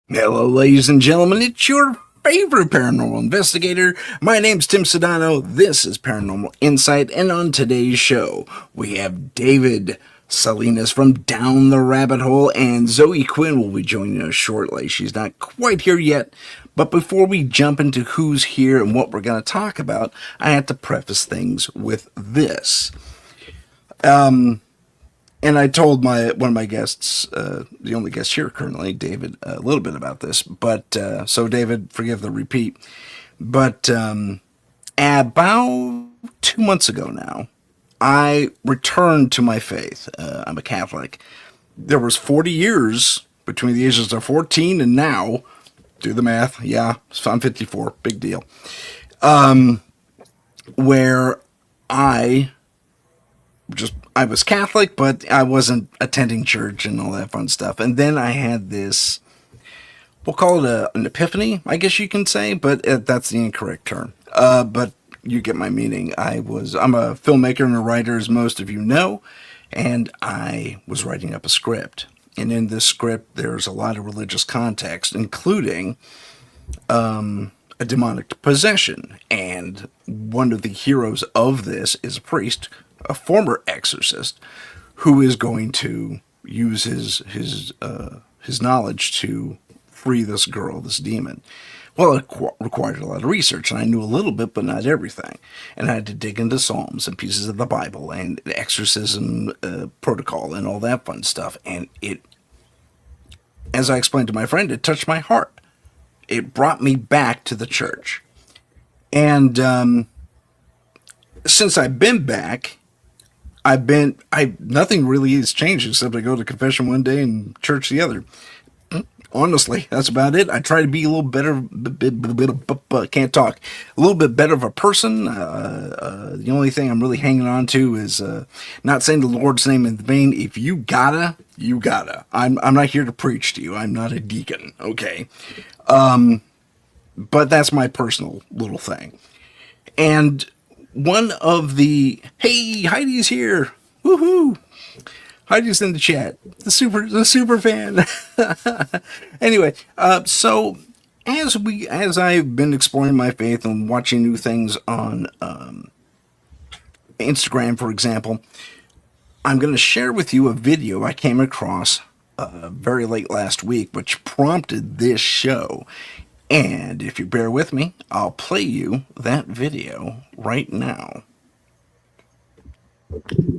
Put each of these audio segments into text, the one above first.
Hello, ladies and gentlemen. It's your favorite paranormal investigator. My name's Tim Sedano. This is Paranormal Insight, and on today's show, we have David Salinas from Down the Rabbit Hole, and Zoey Quinn will be joining us shortly. She's not quite here yet, but before we jump into who's here and what we're going to talk about, I have to preface things with this. And I told one of my guests, the only guest here currently, David, a little bit about this. But so, David, forgive the repeat. But about 2 months ago now, I returned to my faith. I'm a Catholic. There was 40 years between the ages of 14 and now. Do the math. Yeah, I'm 54. Big deal. Where I was Catholic, but I wasn't attending church and all that fun stuff. And then I had this, we'll call it an epiphany, I guess you can say, but that's the incorrect term. But you get my meaning. I'm a filmmaker and a writer, as most of you know, and I was writing up a script. And in this script, there's a lot of religious context, including a demonic possession. And one of the heroes of this is a priest, a former exorcist, who is going to use his knowledge to free this girl, this demon. Well, it required a lot of research, and I knew a little bit, but not everything. And I had to dig into Psalms and pieces of the Bible and exorcism protocol and all that fun stuff. And it, as I explained to my friend, it touched my heart. It brought me back to the church. And since I've been back, nothing really has changed except I go to confession one day and church the other. Honestly, that's about it. I try to be a little better, can't talk, a little bit better of a person. The only thing I'm really hanging on to is not saying the Lord's name in vain. If you gotta, you gotta. I'm not here to preach to you. I'm not a deacon, okay? But that's my personal little thing. And one of hey, Heidi's here. Woohoo! Heidi's in the chat. The super fan. Anyway, so as I've been exploring my faith and watching new things on Instagram, for example, I'm going to share with you a video I came across very late last week, which prompted this show. And if you bear with me, I'll play you that video right now.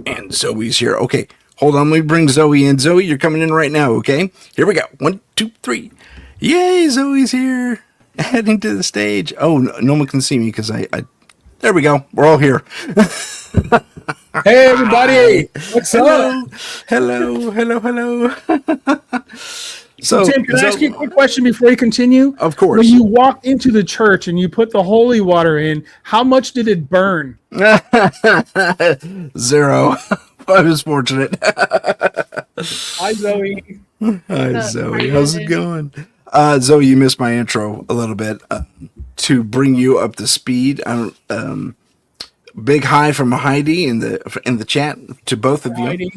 And Zoey's here. Okay, hold on. Let me bring Zoey in. Zoey, you're coming in right now, okay? Here we go. 1, 2, 3. Yay, Zoey's here. Heading to the stage. Oh, no one can see me because I there we go. We're all here. Hey, everybody. Hi. What's up? Hello. So, Tim, can I ask you a quick question before you continue? Of course. When you walked into the church and you put the holy water in, how much did it burn? 0. I was fortunate. Hi, Zoey. Hi, Zoey. How's it going? Zoey, you missed my intro a little bit. To bring you up to speed, big hi from Heidi in the chat to both of Heidi.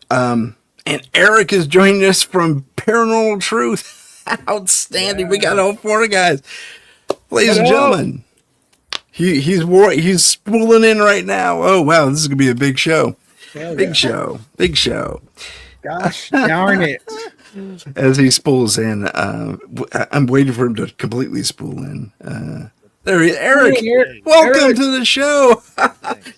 You. And Eric is joining us from Paranormal Truth. Outstanding. Yeah. We got all 4 guys. Ladies and gentlemen, he's spooling in right now. Oh, wow. This is going to be a big show. Big show. Gosh darn it. As he spools in, I'm waiting for him to completely spool in. There he is. Eric, welcome to the show.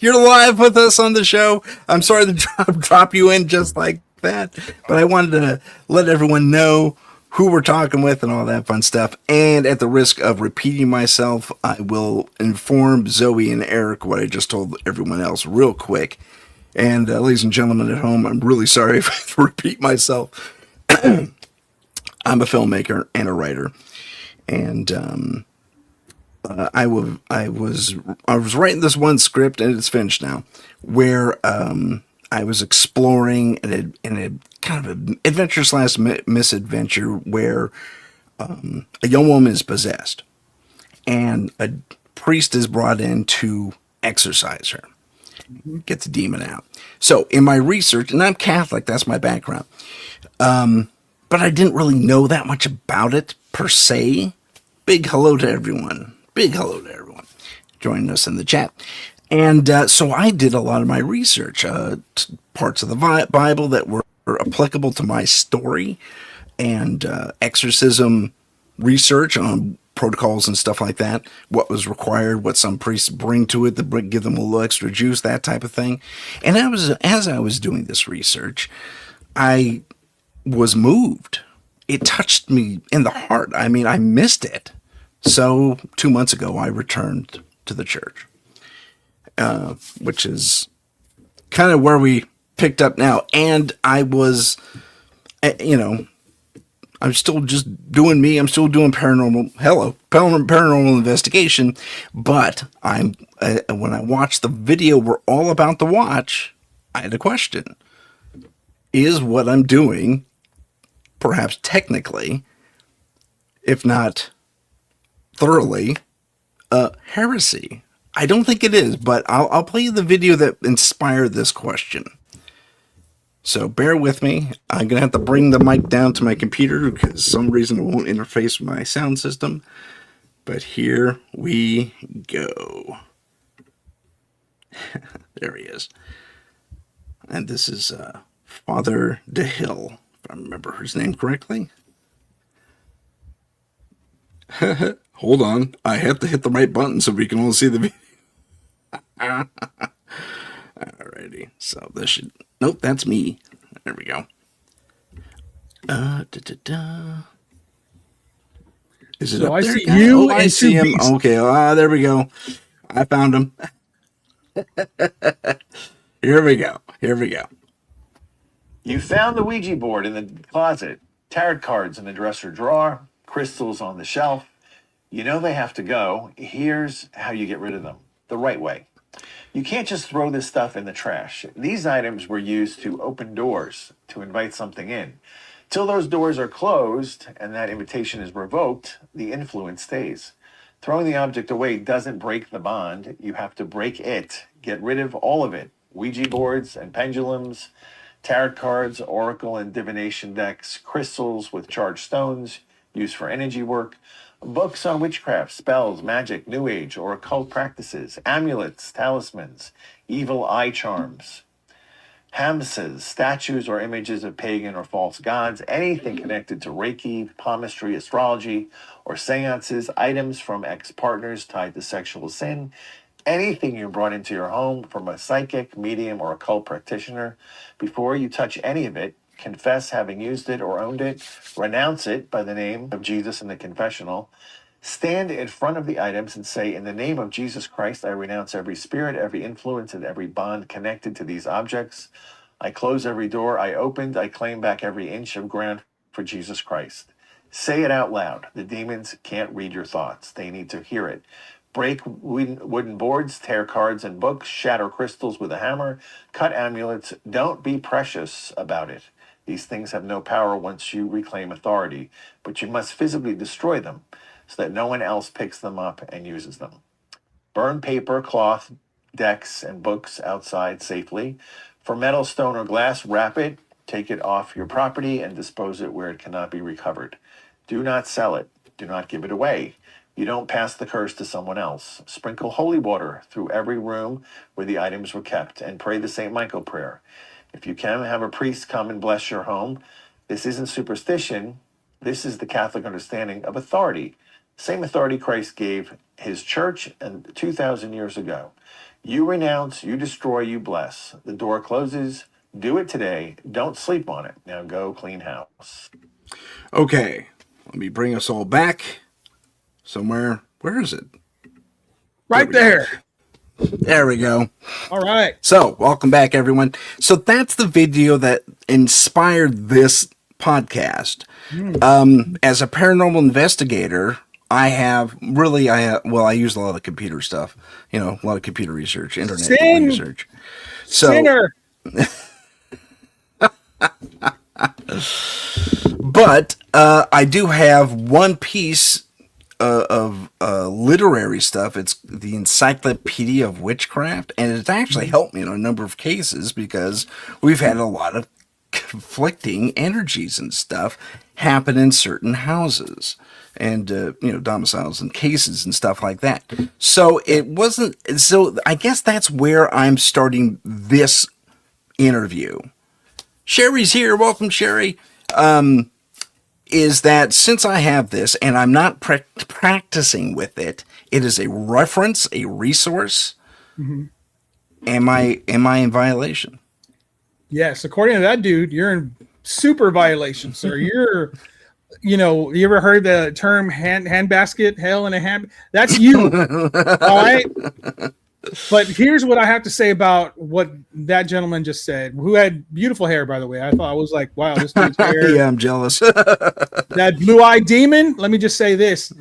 You're live with us on the show. I'm sorry to drop you in just like that, but I wanted to let everyone know who we're talking with and all that fun stuff. And at the risk of repeating myself, I will inform Zoey and Eric what I just told everyone else real quick. And ladies and gentlemen at home, I'm really sorry if I repeat myself. I'm a filmmaker and a writer, and I was writing this one script, and it's finished now, where I was exploring in a kind of an adventure / misadventure where a young woman is possessed, and a priest is brought in to exorcise her, get the demon out. So in my research, and I'm Catholic, that's my background. but I didn't really know that much about it per se. Big hello to everyone. Big hello to everyone joining us in the chat. And so I did a lot of my research, parts of the Bible that were applicable to my story, and exorcism research on protocols and stuff like that, what was required, what some priests bring to it, give them a little extra juice, that type of thing. And as I was doing this research, I was moved. It touched me in the heart. I mean, I missed it. So 2 months ago, I returned to the church, which is kind of where we picked up now. And I was, I'm still just doing me. I'm still doing paranormal investigation. But when I watched the video we're all about to watch, I had a question. Is what I'm doing, perhaps technically, if not thoroughly, heresy? I don't think it is, but I'll play you the video that inspired this question. So bear with me. I'm going to have to bring the mic down to my computer because some reason it won't interface with my sound system. But here we go. There he is. And this is Father DeHill, if I remember his name correctly. Hold on. I have to hit the right button so we can all see the video. Alrighty. So this should... Nope, that's me. There we go. Is it So up I there, see guys? you I and see two him. beasts. Okay, there we go. I found him. Here we go. You found the Ouija board in the closet, tarot cards in the dresser drawer, crystals on the shelf. You know they have to go. Here's how you get rid of them the right way. You can't just throw this stuff in the trash. These items were used to open doors, to invite something in. Till those doors are closed and that invitation is revoked, the influence stays. Throwing the object away doesn't break the bond. You have to break it. Get rid of all of it. Ouija boards and pendulums, tarot cards, oracle and divination decks, crystals with charged stones used for energy work, books on witchcraft, spells, magic, new age, or occult practices, amulets, talismans, evil eye charms, hamses, statues or images of pagan or false gods, anything connected to Reiki, palmistry, astrology, or seances, items from ex-partners tied to sexual sin, anything you brought into your home from a psychic, medium, or occult practitioner. Before you touch any of it, confess having used it or owned it, renounce it by the name of Jesus in the confessional, stand in front of the items and say, in the name of Jesus Christ, I renounce every spirit, every influence, and every bond connected to these objects. I close every door I opened. I claim back every inch of ground for Jesus Christ. Say it out loud. The demons can't read your thoughts. They need to hear it. Break wooden boards, tear cards and books, shatter crystals with a hammer, cut amulets. Don't be precious about it. These things have no power once you reclaim authority, but you must physically destroy them so that no one else picks them up and uses them. Burn paper, cloth, decks, and books outside safely. For metal, stone, or glass, wrap it, take it off your property, and dispose it where it cannot be recovered. Do not sell it. Do not give it away. You don't pass the curse to someone else. Sprinkle holy water through every room where the items were kept, and pray the St. Michael prayer. If you can, have a priest come and bless your home. This isn't superstition. This is the Catholic understanding of authority. Same authority Christ gave his church and 2,000 years ago. You renounce, you destroy, you bless. The door closes. Do it today. Don't sleep on it. Now go clean house. Okay, let me bring us all back somewhere. Where is it? Right there. There we go. All right. So, welcome back, everyone. So that's the video that inspired this podcast. As a paranormal investigator, I use a lot of computer stuff, a lot of computer research, internet research. So, Sinner. but I do have one piece of literary stuff. It's the Encyclopedia of Witchcraft, and it's actually helped me in a number of cases because we've had a lot of conflicting energies and stuff, happen in certain houses and domiciles and cases and stuff like that. So it wasn't. So I guess that's where I'm starting this interview. Sherry's here. Welcome, Sherry. Is that since I have this and I'm not practicing with it, it is a reference, a resource. Mm-hmm. Am I in violation? Yes, according to that dude, you're in super violation, sir. You're, you ever heard the term hand basket, hell in a hand? That's you. All right. But here's what I have to say about what that gentleman just said, who had beautiful hair, by the way. I thought I was like, wow, this dude's hair. Yeah, I'm jealous. That blue-eyed demon. Let me just say this.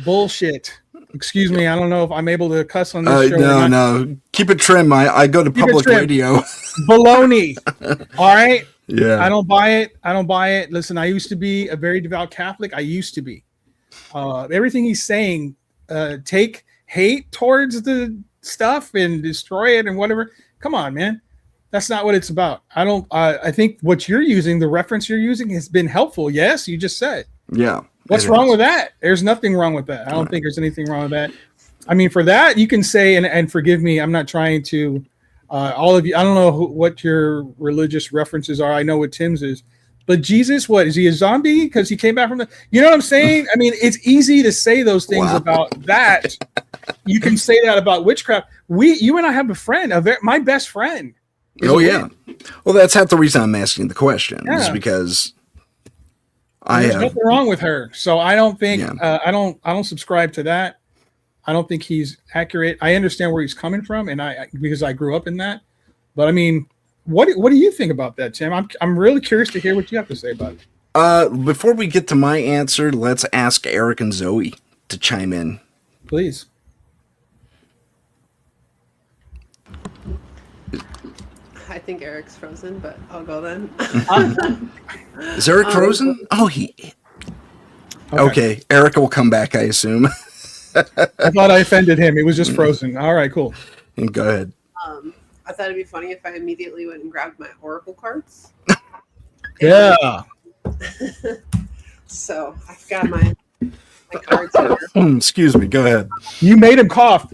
Bullshit. Excuse me. I don't know if I'm able to cuss on this show. No. Keep it trim. I go to public radio. Baloney. All right. Yeah. I don't buy it. Listen, I used to be a very devout Catholic. I used to be. Everything he's saying, take hate towards the stuff and destroy it and whatever. Come on, man. That's not what it's about. I think what you're using, the reference you're using, has been helpful. Yes, you just said. Yeah. What's wrong with that? There's nothing wrong with that. I don't think there's anything wrong with that. I mean, for that, you can say, and forgive me, I'm not trying to, all of you, I don't know what your religious references are. I know what Tim's is. But Jesus, what, is he a zombie? Because he came back from the, you know what I'm saying? I mean, it's easy to say those things about that. You can say that about witchcraft. You and I have a friend, my best friend. Oh, yeah. Well, that's half the reason I'm asking the question, is because there's nothing wrong with her. So I don't think, I don't subscribe to that. I don't think he's accurate. I understand where he's coming from, and because I grew up in that. But I mean, what do you think about that, Tim? I'm really curious to hear what you have to say about it. Before we get to my answer, let's ask Eric and Zoey to chime in. Please. I think Eric's frozen, but I'll go then. Is Eric frozen? Okay. Eric will come back, I assume. I thought I offended him. He was just frozen. All right, cool. Go ahead. I thought it'd be funny if I immediately went and grabbed my Oracle cards. Yeah. So I've got my cards here. Excuse me. Go ahead. You made him cough.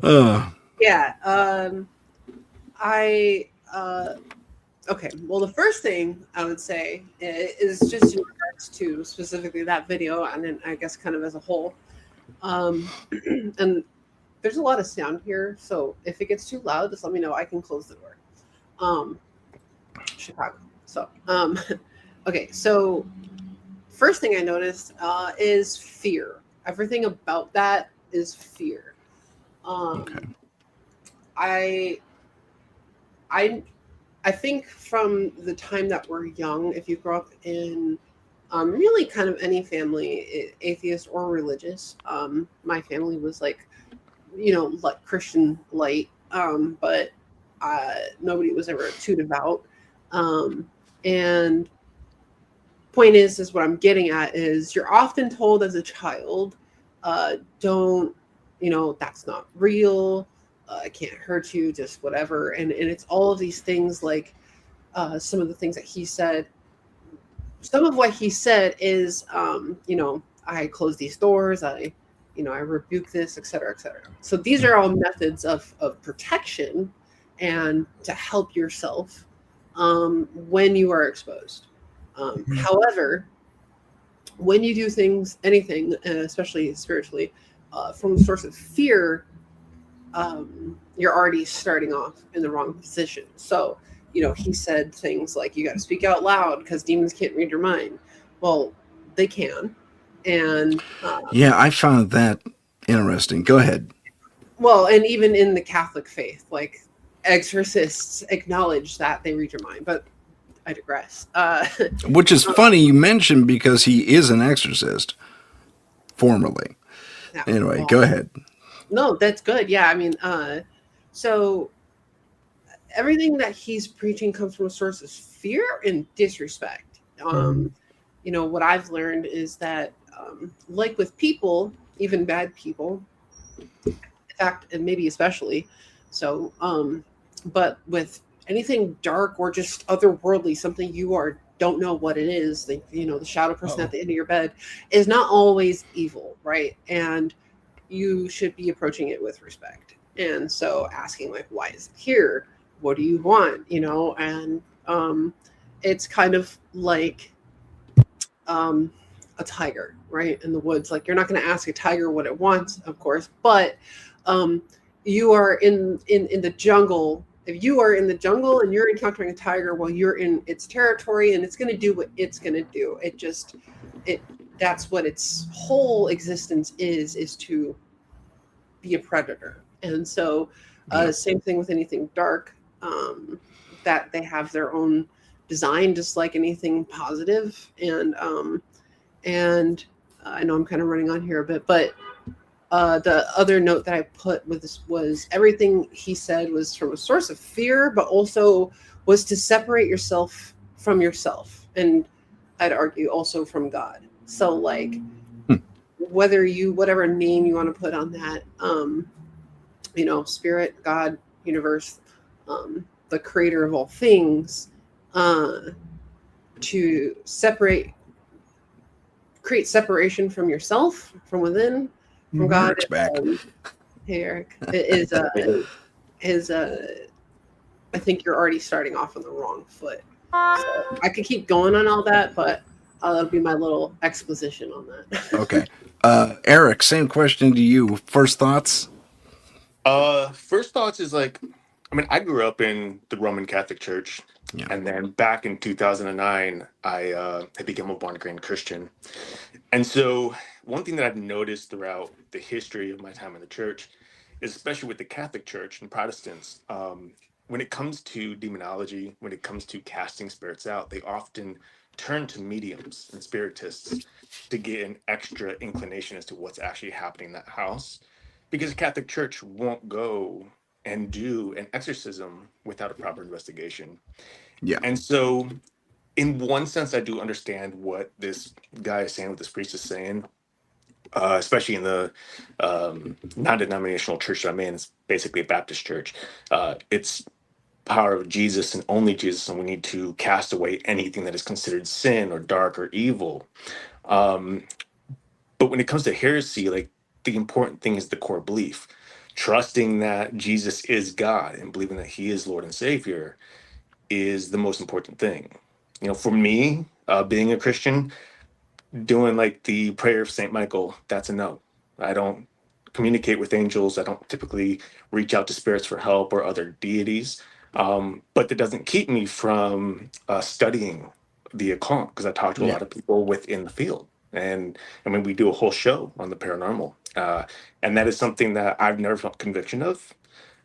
Yeah. Okay. Well, the first thing I would say is just in regards to specifically that video, and then I guess kind of as a whole. And there's a lot of sound here, so if it gets too loud, just let me know. I can close the door. Chicago. So, okay. So, first thing I noticed is fear. Everything about that is fear. Okay. I think from the time that we're young, if you grow up in really kind of any family, atheist or religious, my family was like, Christian light, but nobody was ever too devout. And point is what I'm getting at is you're often told as a child, don't, that's not real. It can't hurt you, just whatever. And it's all of these things like some of the things that he said. Some of what he said is, I close these doors, I rebuke this, et cetera, et cetera. So these are all methods of protection and to help yourself when you are exposed. However, when you do anything, especially spiritually, from the source of fear, you're already starting off in the wrong position. So, he said things like, you got to speak out loud because demons can't read your mind. Well, they can. And I found that interesting. Go ahead. Well, and even in the Catholic faith, like exorcists acknowledge that they read your mind, but I digress. Which is funny you mentioned because he is an exorcist formerly. Anyway, go ahead. No, that's good. Yeah, I mean, so everything that he's preaching comes from a source of fear and disrespect. What I've learned is that, like with people, even bad people, in fact, and maybe especially so, but with anything dark or just otherworldly, something you are don't know what it is, the shadow person at the end of your bed is not always evil, right? And you should be approaching it with respect. And so asking like, why is it here? What do you want? And it's kind of like a tiger, right, in the woods. Like, you're not going to ask a tiger what it wants, of course, but you are in the jungle. If you are in the jungle and you're encountering a tiger, well, you're in its territory, and it's going to do what it's going to do. That's what its whole existence is to be a predator. And so same thing with anything dark, that they have their own design, just like anything positive. And I know I'm kind of running on here a bit, but the other note that I put with this was everything he said was from a source of fear, but also was to separate yourself from yourself. And I'd argue also from God. So like, whatever name you want to put on that, spirit, God, universe, the creator of all things, to create separation from yourself, from within, from God. Back. Hey, Eric, I think you're already starting off on the wrong foot. So I could keep going on all that, but that'll be my little exposition on that. Okay. Eric, same question to you. First thoughts? First thoughts is like, I grew up in the Roman Catholic Church, and then back in 2009, I became a born-again Christian. And so one thing that I've noticed throughout the history of my time in the church is, especially with the Catholic Church and Protestants, when it comes to demonology, when it comes to casting spirits out, they often turn to mediums and spiritists to get an extra inclination as to what's actually happening in that house. Because the Catholic Church won't go and do an exorcism without a proper investigation. Yeah. And so in one sense, I do understand what this guy is saying, what this priest is saying, especially in the non-denominational church that I'm in. It's basically a Baptist church. It's power of Jesus and only Jesus, and we need to cast away anything that is considered sin or dark or evil. But when it comes to heresy, like, the important thing is the core belief. Trusting that Jesus is God and believing that he is Lord and Savior is the most important thing. For me, being a Christian, doing like the prayer of Saint Michael, that's a no. I don't communicate with angels. I don't typically reach out to spirits for help or other deities. But that doesn't keep me from studying the occult, because I talk to a lot of people within the field. And we do a whole show on the paranormal. And that is something that I've never felt conviction of.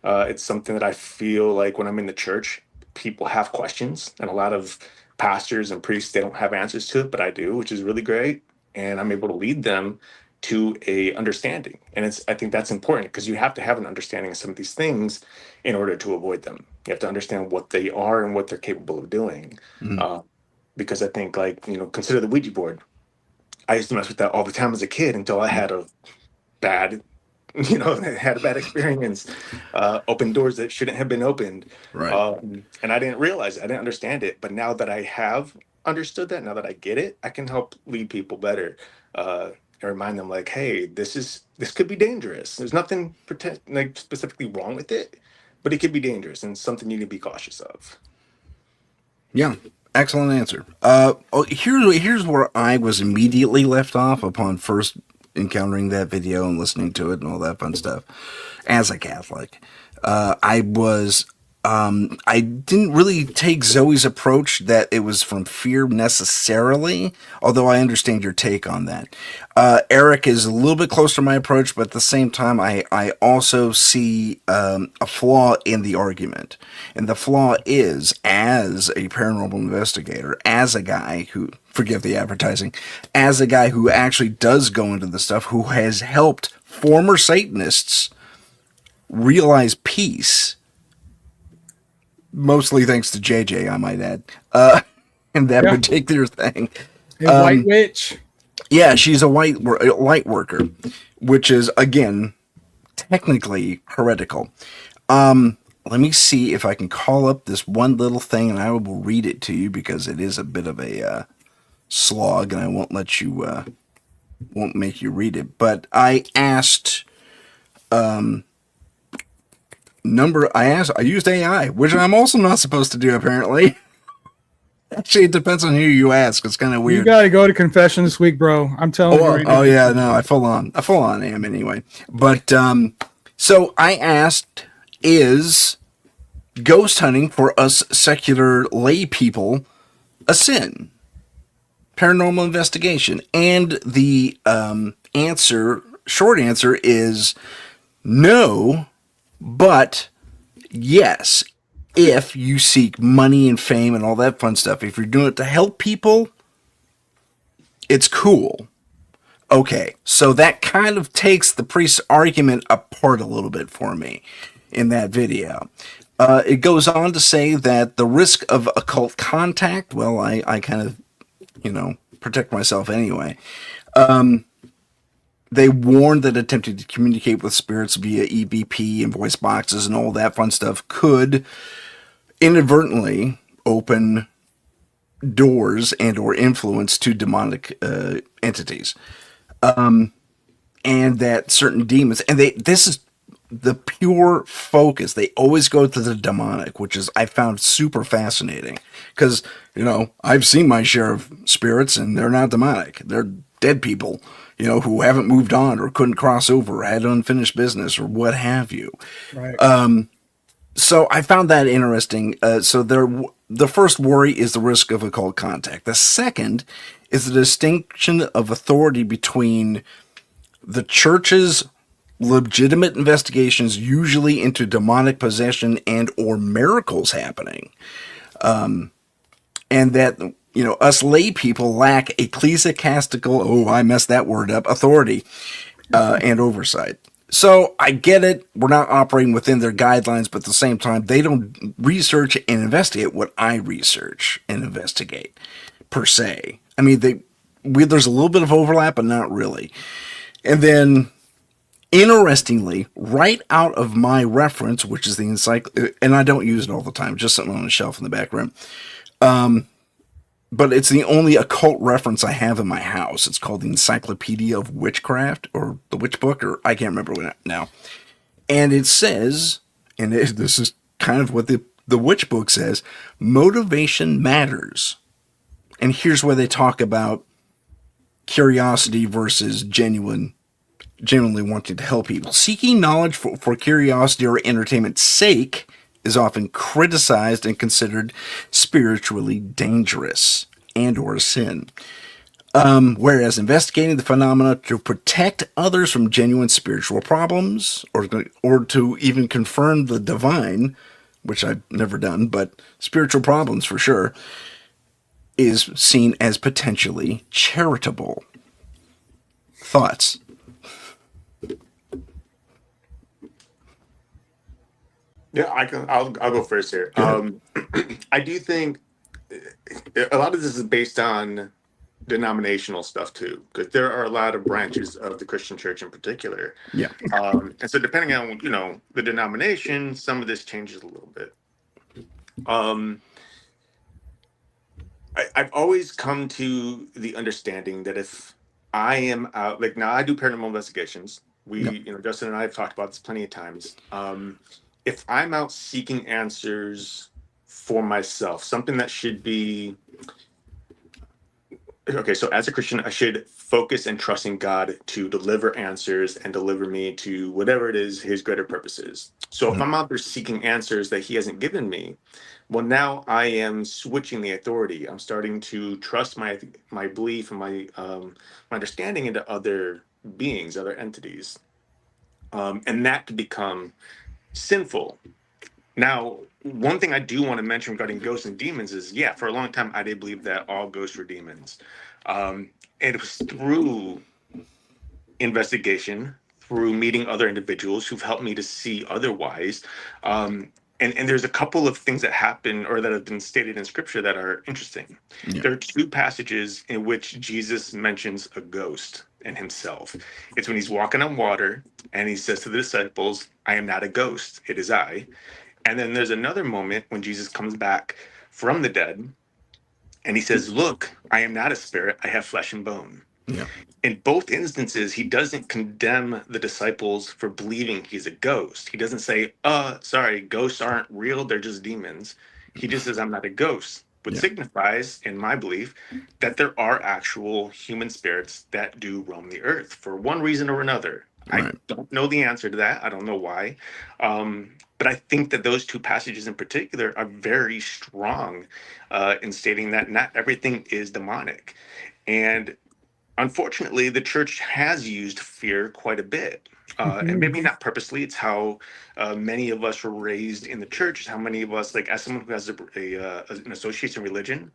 It's something that I feel like when I'm in the church, people have questions, and a lot of pastors and priests, they don't have answers to it, but I do, which is really great. And I'm able to lead them to a understanding. And I think that's important, because you have to have an understanding of some of these things in order to avoid them. You have to understand what they are and what they're capable of doing. Because I think, like, consider the Ouija board. I used to mess with that all the time as a kid until I had a bad experience, opened doors that shouldn't have been opened. Right. And I didn't realize it. I didn't understand it. But now that I have understood that, now that I get it, I can help lead people better, and remind them, like, hey, this could be dangerous. There's nothing specifically wrong with it, but it could be dangerous and something you need to be cautious of. Yeah. Excellent answer. Here's where I was immediately left off upon first encountering that video and listening to it and all that fun stuff. As a Catholic, I didn't really take Zoe's approach that it was from fear necessarily, although I understand your take on that. Eric is a little bit closer to my approach, but at the same time, I also see a flaw in the argument. And the flaw is, as a paranormal investigator, as a guy who, forgive the advertising, as a guy who actually does go into the stuff, who has helped former Satanists realize peace, mostly thanks to JJ, I might add, in that particular thing. A white witch. Yeah, she's a light worker, which is, again, technically heretical. let me see if I can call up this one little thing, and I will read it to you because it is a bit of a slog, and I won't let you won't make you read it. But I asked I used AI, which I'm also not supposed to do apparently. Actually, it depends on who you ask. It's kind of You weird. got to go to confession this week, bro. I'm telling you Oh, right oh now. yeah, no, I full on am anyway. But so I asked, is ghost hunting for us secular lay people a sin? Paranormal investigation, and the short answer is no, but yes, if you seek money and fame and all that fun stuff. If you're doing it to help people, it's cool. Okay, so that kind of takes the priest's argument apart a little bit for me in that video. It goes on to say that the risk of occult contact, well, I kind of, protect myself anyway. They warned that attempting to communicate with spirits via EVP and voice boxes and all that fun stuff could inadvertently open doors and or influence to demonic entities. And that certain demons, and this is the pure focus. They always go to the demonic, which is I found super fascinating because I've seen my share of spirits, and they're not demonic. They're dead people, who haven't moved on or couldn't cross over, or had unfinished business, or what have you. Right. So I found that interesting. The first worry is the risk of occult contact. The second is the distinction of authority between the church's legitimate investigations, usually into demonic possession and or miracles happening, and that us lay people lack ecclesiastical, I messed that word up, authority and oversight. So I get it. We're not operating within their guidelines, but at the same time, they don't research and investigate what I research and investigate, per se. I mean, there's a little bit of overlap, but not really. And then, interestingly, right out of my reference, which is the encyclopedia, and I don't use it all the time, just something on a shelf in the back room, but it's the only occult reference I have in my house. It's called the Encyclopedia of Witchcraft, or the Witch Book, or I can't remember now. And it says, this is kind of what the Witch Book says, motivation matters. And here's where they talk about curiosity versus genuinely wanting to help people. Seeking knowledge for curiosity or entertainment's sake is often criticized and considered spiritually dangerous and or a sin. Whereas investigating the phenomena to protect others from genuine spiritual problems or to even confirm the divine, which I've never done, but spiritual problems for sure, is seen as potentially charitable. Thoughts? Yeah, I'll go first here. I do think a lot of this is based on denominational stuff too, because there are a lot of branches of the Christian church in particular. Yeah. And so depending on the denomination, some of this changes a little bit. I've always come to the understanding that if I am out, like now I do paranormal investigations. Justin and I have talked about this plenty of times. If I'm out seeking answers for myself, something that should be okay. So as a Christian, I should focus and trust in God to deliver answers and deliver me to whatever it is His greater purposes. So if I'm out there seeking answers that He hasn't given me, well, now I am switching the authority. I'm starting to trust my belief and my understanding into other beings, other entities, and that could become sinful. Now, one thing I do want to mention regarding ghosts and demons is, yeah, for a long time I did believe that all ghosts were demons. And it was through investigation, through meeting other individuals who've helped me to see otherwise. And there's a couple of things that happen or that have been stated in scripture that are interesting. Yeah. There are two passages in which Jesus mentions a ghost and himself. It's when he's walking on water and he says to the disciples, I am not a ghost, it is I. And then there's another moment when Jesus comes back from the dead and he says, "Look, I am not a spirit, I have flesh and bone." Yeah. In both instances, he doesn't condemn the disciples for believing he's a ghost. He doesn't say, sorry, ghosts aren't real, they're just demons. He just says, "I'm not a ghost," which Yeah. signifies, in my belief, that there are actual human spirits that do roam the earth for one reason or another. I Right. don't know the answer to that. I don't know why. But I think that those two passages in particular are very strong in stating that not everything is demonic. And unfortunately, the church has used fear quite a bit. And maybe not purposely. It's how many of us were raised in the church. It's how many of us, like as someone who has an association religion,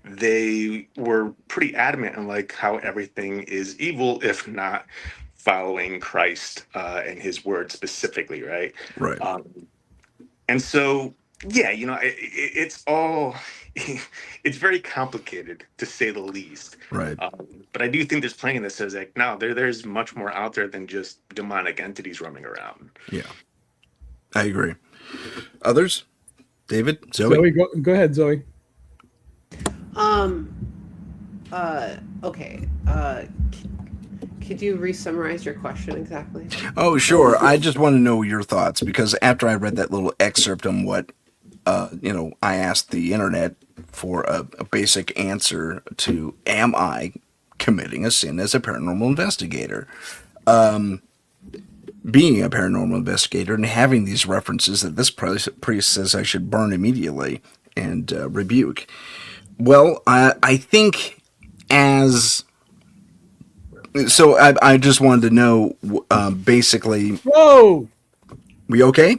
they were pretty adamant on like how everything is evil if not following Christ and His word specifically, right? Right. And so, yeah, it's all it's very complicated to say the least. Right. But I do think there's plenty that says like, no, there's much more out there than just demonic entities roaming around. Yeah. I agree. Others? David? Zoe? Zoe, go ahead, Zoe. Okay. Could you re-summarize your question exactly? Oh, sure. I just want to know your thoughts because after I read that little excerpt on what, I asked the internet for a basic answer to, am I committing a sin as a paranormal investigator? Being a paranormal investigator and having these references that this priest says I should burn immediately and rebuke. Well, I think as... So I just wanted to know, basically... Whoa! We okay?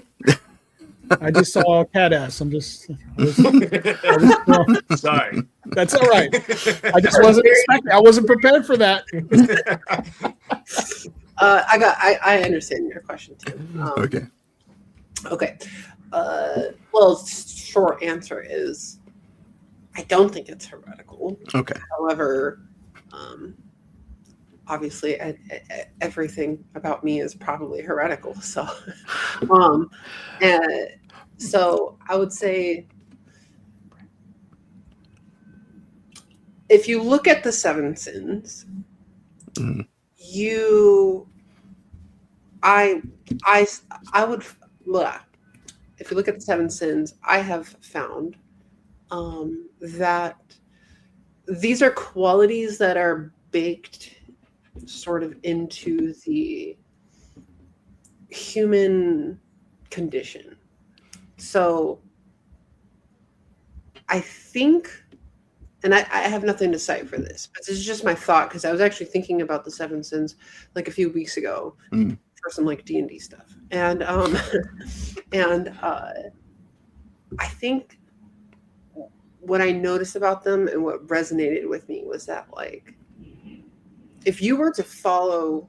I just saw a cat ass. Sorry. That's all right. I just wasn't expecting. I wasn't prepared for that. I understand your question too. Okay. Okay. Well, short answer is I don't think it's heretical. Okay. However, obviously, everything about me is probably heretical. So, and so I would say, if you look at the seven sins, Mhm. I would, blah. If you look at the seven sins, I have found that these are qualities that are baked sort of into the human condition. So I think, and I have nothing to cite for this, but this is just my thought because I was actually thinking about the seven sins like a few weeks ago for some like D&D stuff, and I think what I noticed about them and what resonated with me was that like if you were to follow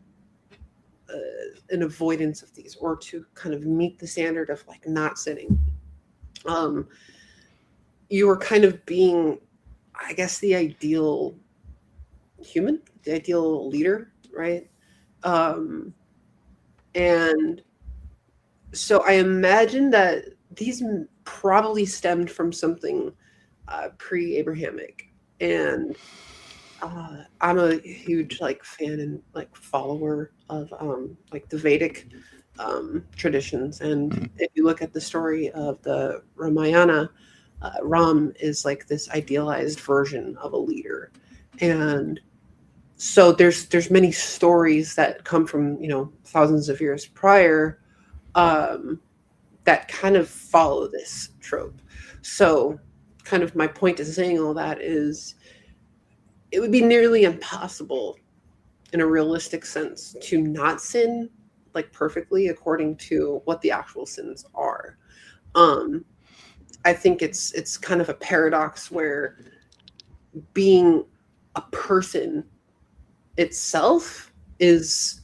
an avoidance of these or to kind of meet the standard of like not sinning, you were kind of being, I guess, the ideal human, the ideal leader, right? And so I imagine that these probably stemmed from something pre-Abrahamic, and I'm a huge like fan and like follower of like the Vedic traditions, and if you look at the story of the Ramayana, Ram is like this idealized version of a leader, and so there's many stories that come from thousands of years prior that kind of follow this trope. So kind of my point in saying all that is it would be nearly impossible in a realistic sense to not sin like perfectly according to what the actual sins are. I think it's kind of a paradox where being a person itself is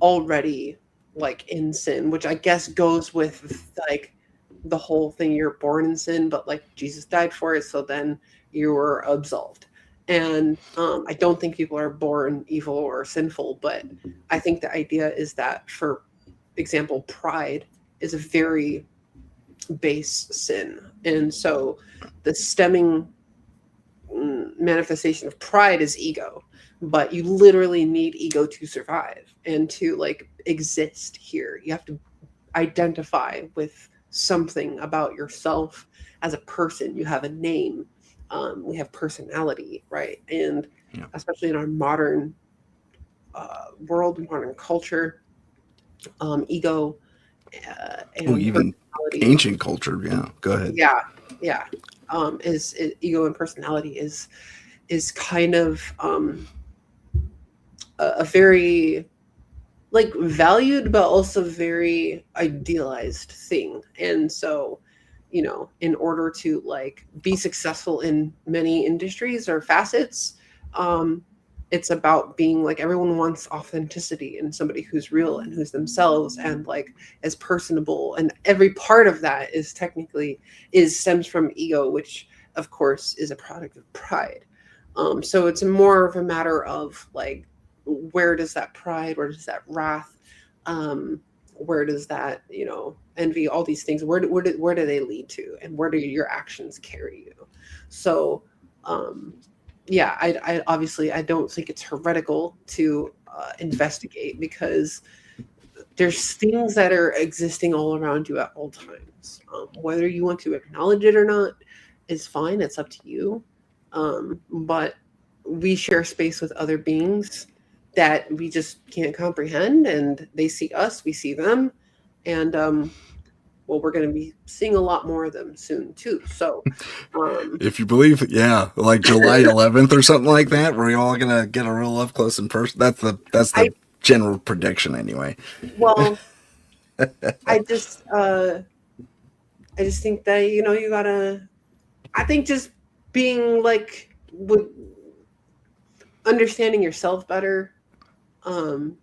already like in sin, which I guess goes with like the whole thing, you're born in sin, but like Jesus died for it, so then you were absolved. And I don't think people are born evil or sinful, but I think the idea is that, for example, pride is a very base sin. And so the stemming manifestation of pride is ego, but you literally need ego to survive and to like exist here. You have to identify with something about yourself as a person. You have a name. We have personality, right? And especially in our modern world, modern culture, ego and even ancient culture. Yeah, go ahead. Yeah. Is ego and personality is kind of a very like valued but also very idealized thing. And so, you know, in order to like be successful in many industries or facets, it's about being like, everyone wants authenticity and somebody who's real and who's themselves and like as personable, and every part of that is technically stems from ego, which of course is a product of pride. So it's more of a matter of like, where does that pride, where does that wrath, where does that, you know, envy, all these things, where do they lead to, and where do your actions carry you? So yeah, I obviously I don't think it's heretical to investigate, because there's things that are existing all around you at all times. Whether you want to acknowledge it or not is fine. It's up to you. But we share space with other beings that we just can't comprehend, and they see us, we see them, and well, we're going to be seeing a lot more of them soon too. So if you believe, like July 11th or something like that, we're all gonna get a real up close and personal. That's the general prediction anyway. Well, I just think that, you know, you gotta, I think just being like with understanding yourself better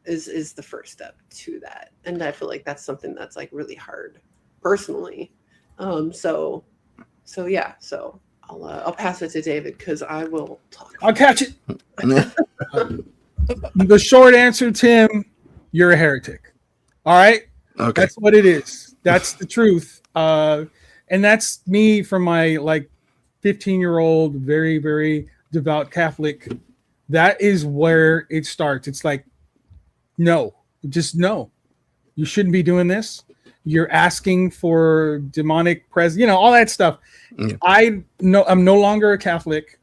is the first step to that. And I feel like that's something that's like really hard personally. So yeah, so I'll pass it to David, because I will talk. I'll catch it. The short answer, Tim, you're a heretic. All right. Okay. That's what it is. That's the truth. And that's me from my like 15-year-old, very, very devout Catholic. That is where it starts. It's like, no, just no. You shouldn't be doing this. You're asking for demonic presence, you know, all that stuff. Yeah. I'm no longer a Catholic.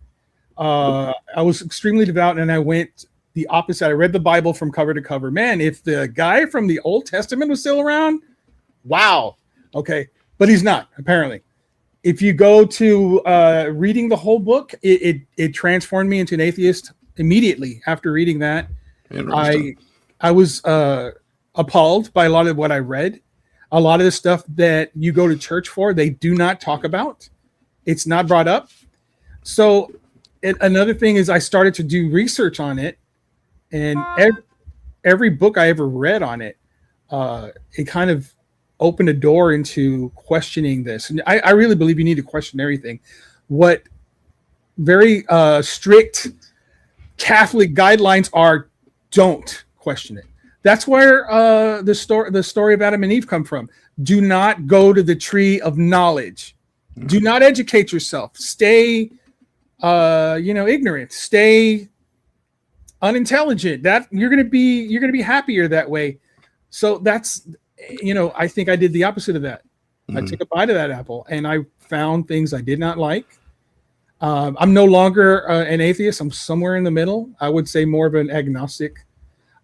I was extremely devout, and I went the opposite. I read the Bible from cover to cover. Man, if the guy from the Old Testament was still around, wow. Okay. But he's not, apparently. If you go to reading the whole book, it transformed me into an atheist immediately after reading that. I was appalled by a lot of what I read. A lot of the stuff that you go to church for, they do not talk about. It's not brought up. So another thing is I started to do research on it, and every book I ever read on it, it kind of opened a door into questioning this. And I really believe you need to question everything. What very strict Catholic guidelines are, don't question it. That's where the story of Adam and Eve come from. Do not go to the tree of knowledge. Do not educate yourself. Stay, ignorant. Stay unintelligent. That you're gonna be happier that way. So that's, I think I did the opposite of that. Mm-hmm. I took a bite of that apple, and I found things I did not like. I'm no longer an atheist. I'm somewhere in the middle. I would say more of an agnostic.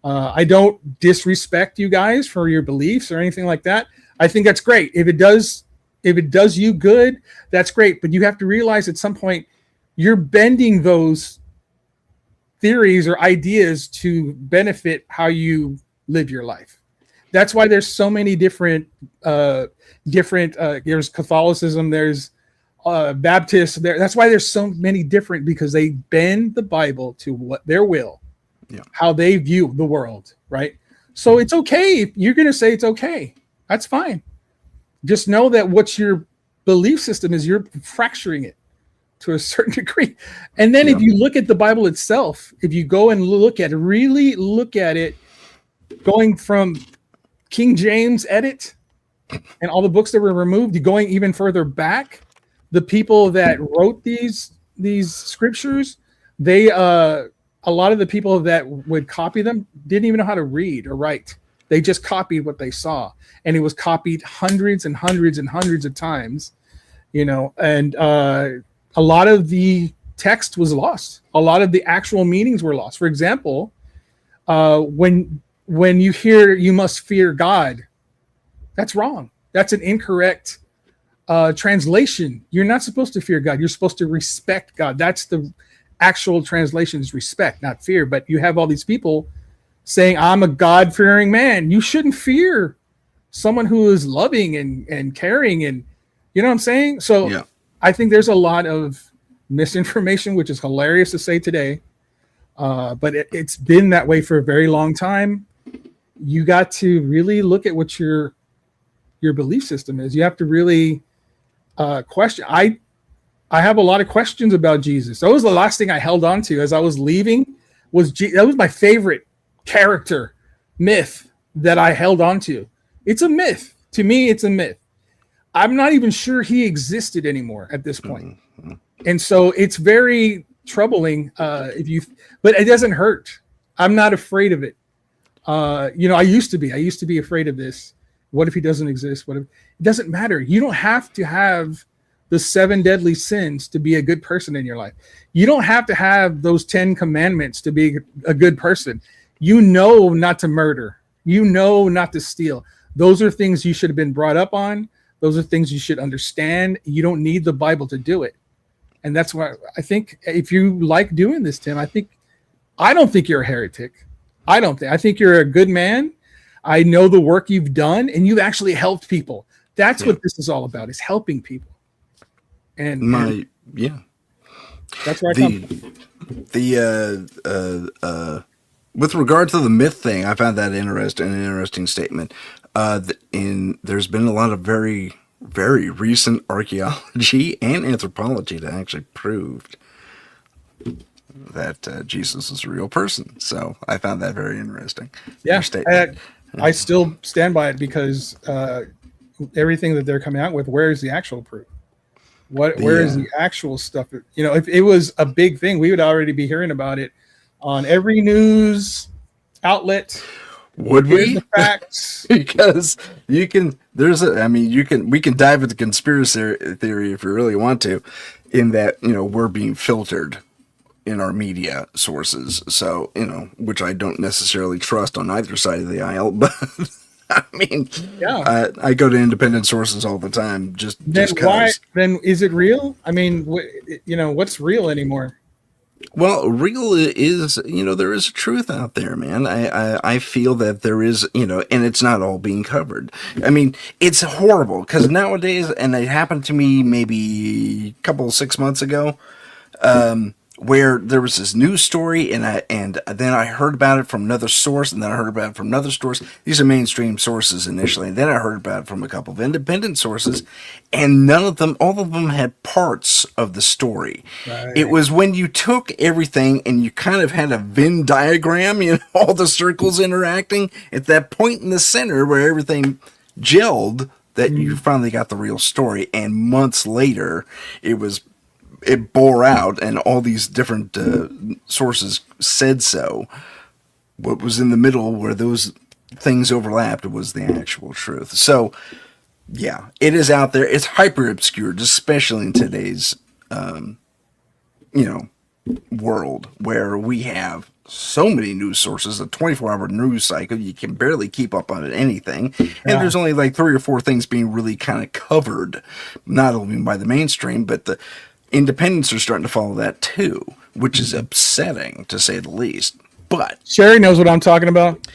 I don't disrespect you guys for your beliefs or anything like that. I think that's great. If it does you good, that's great. But you have to realize at some point you're bending those theories or ideas to benefit how you live your life. That's why there's so many different there's Catholicism, there's Baptist. That's why there's so many different, because they bend the Bible to what their will. Yeah. How they view the world, right? So it's okay if you're going to say it's okay. That's fine. Just know that what your belief system is, you're fracturing it to a certain degree. And then if you look at the Bible itself, if you go and really look at it, going from King James edit and all the books that were removed, going even further back, the people that wrote these scriptures, they a lot of the people that would copy them didn't even know how to read or write. They just copied what they saw, and it was copied hundreds and hundreds and hundreds of times, and a lot of the text was lost. A lot of the actual meanings were lost. For example, when you hear "you must fear God," that's wrong. That's an incorrect translation. You're not supposed to fear God. You're supposed to respect God. That's the actual translation, is respect, not fear. But you have all these people saying, "I'm a God-fearing man." You shouldn't fear someone who is loving and caring, and you know what I'm saying? So Yeah. I think there's a lot of misinformation, which is hilarious to say today. But it's been that way for a very long time. You got to really look at what your belief system is. You have to really question. I have a lot of questions about Jesus. That was the last thing I held on to as I was leaving. That was my favorite character myth that I held on to. It's a myth. To me, it's a myth. I'm not even sure he existed anymore at this point. And so it's very troubling but it doesn't hurt. I'm not afraid of it. I used to be afraid of this. What if he doesn't exist? It doesn't matter. You don't have to have the 7 deadly sins to be a good person in your life. You don't have to have those 10 commandments to be a good person. Not to murder. Not to steal. Those are things you should have been brought up on. Those are things you should understand. You don't need the Bible to do it. And that's why I think if you like doing this, Tim, I don't think you're a heretic. I think you're a good man. I know the work you've done, and you've actually helped people. That's what this is all about, is helping people. And that's where I come from. With regard to the myth thing, I found that an interesting statement. There's been a lot of very, very recent archaeology and anthropology that actually proved that Jesus is a real person. So I found that very interesting. Yeah, I still stand by it, because everything that they're coming out with, where is the actual proof? Where is the actual stuff? If it was a big thing, we would already be hearing about it on every news outlet. Would we? The facts. Because we can dive into conspiracy theory if you really want to, in that, we're being filtered in our media sources. So, which I don't necessarily trust on either side of the aisle, but I go to independent sources all the time. Then is it real? What's real anymore? Well, real is, there is a truth out there, man. I feel that there is, and it's not all being covered. It's horrible, because nowadays, and it happened to me maybe 6 months ago, where there was this news story, and then I heard about it from another source, and then I heard about it from another source. These are mainstream sources initially, and then I heard about it from a couple of independent sources, and all of them had parts of the story. Right. It was when you took everything and you kind of had a Venn diagram, all the circles interacting at that point in the center where everything gelled, that you finally got the real story. And months later, it bore out, and all these different sources said so. What was in the middle, where those things overlapped, was the actual truth. So, yeah, it is out there. It's hyper obscured, especially in today's, world, where we have so many news sources, a 24-hour news cycle. You can barely keep up on anything. And there's only like 3 or 4 things being really kind of covered, not only by the mainstream, but the independents are starting to follow that too, which is upsetting, to say the least. But Sherry knows what I'm talking about.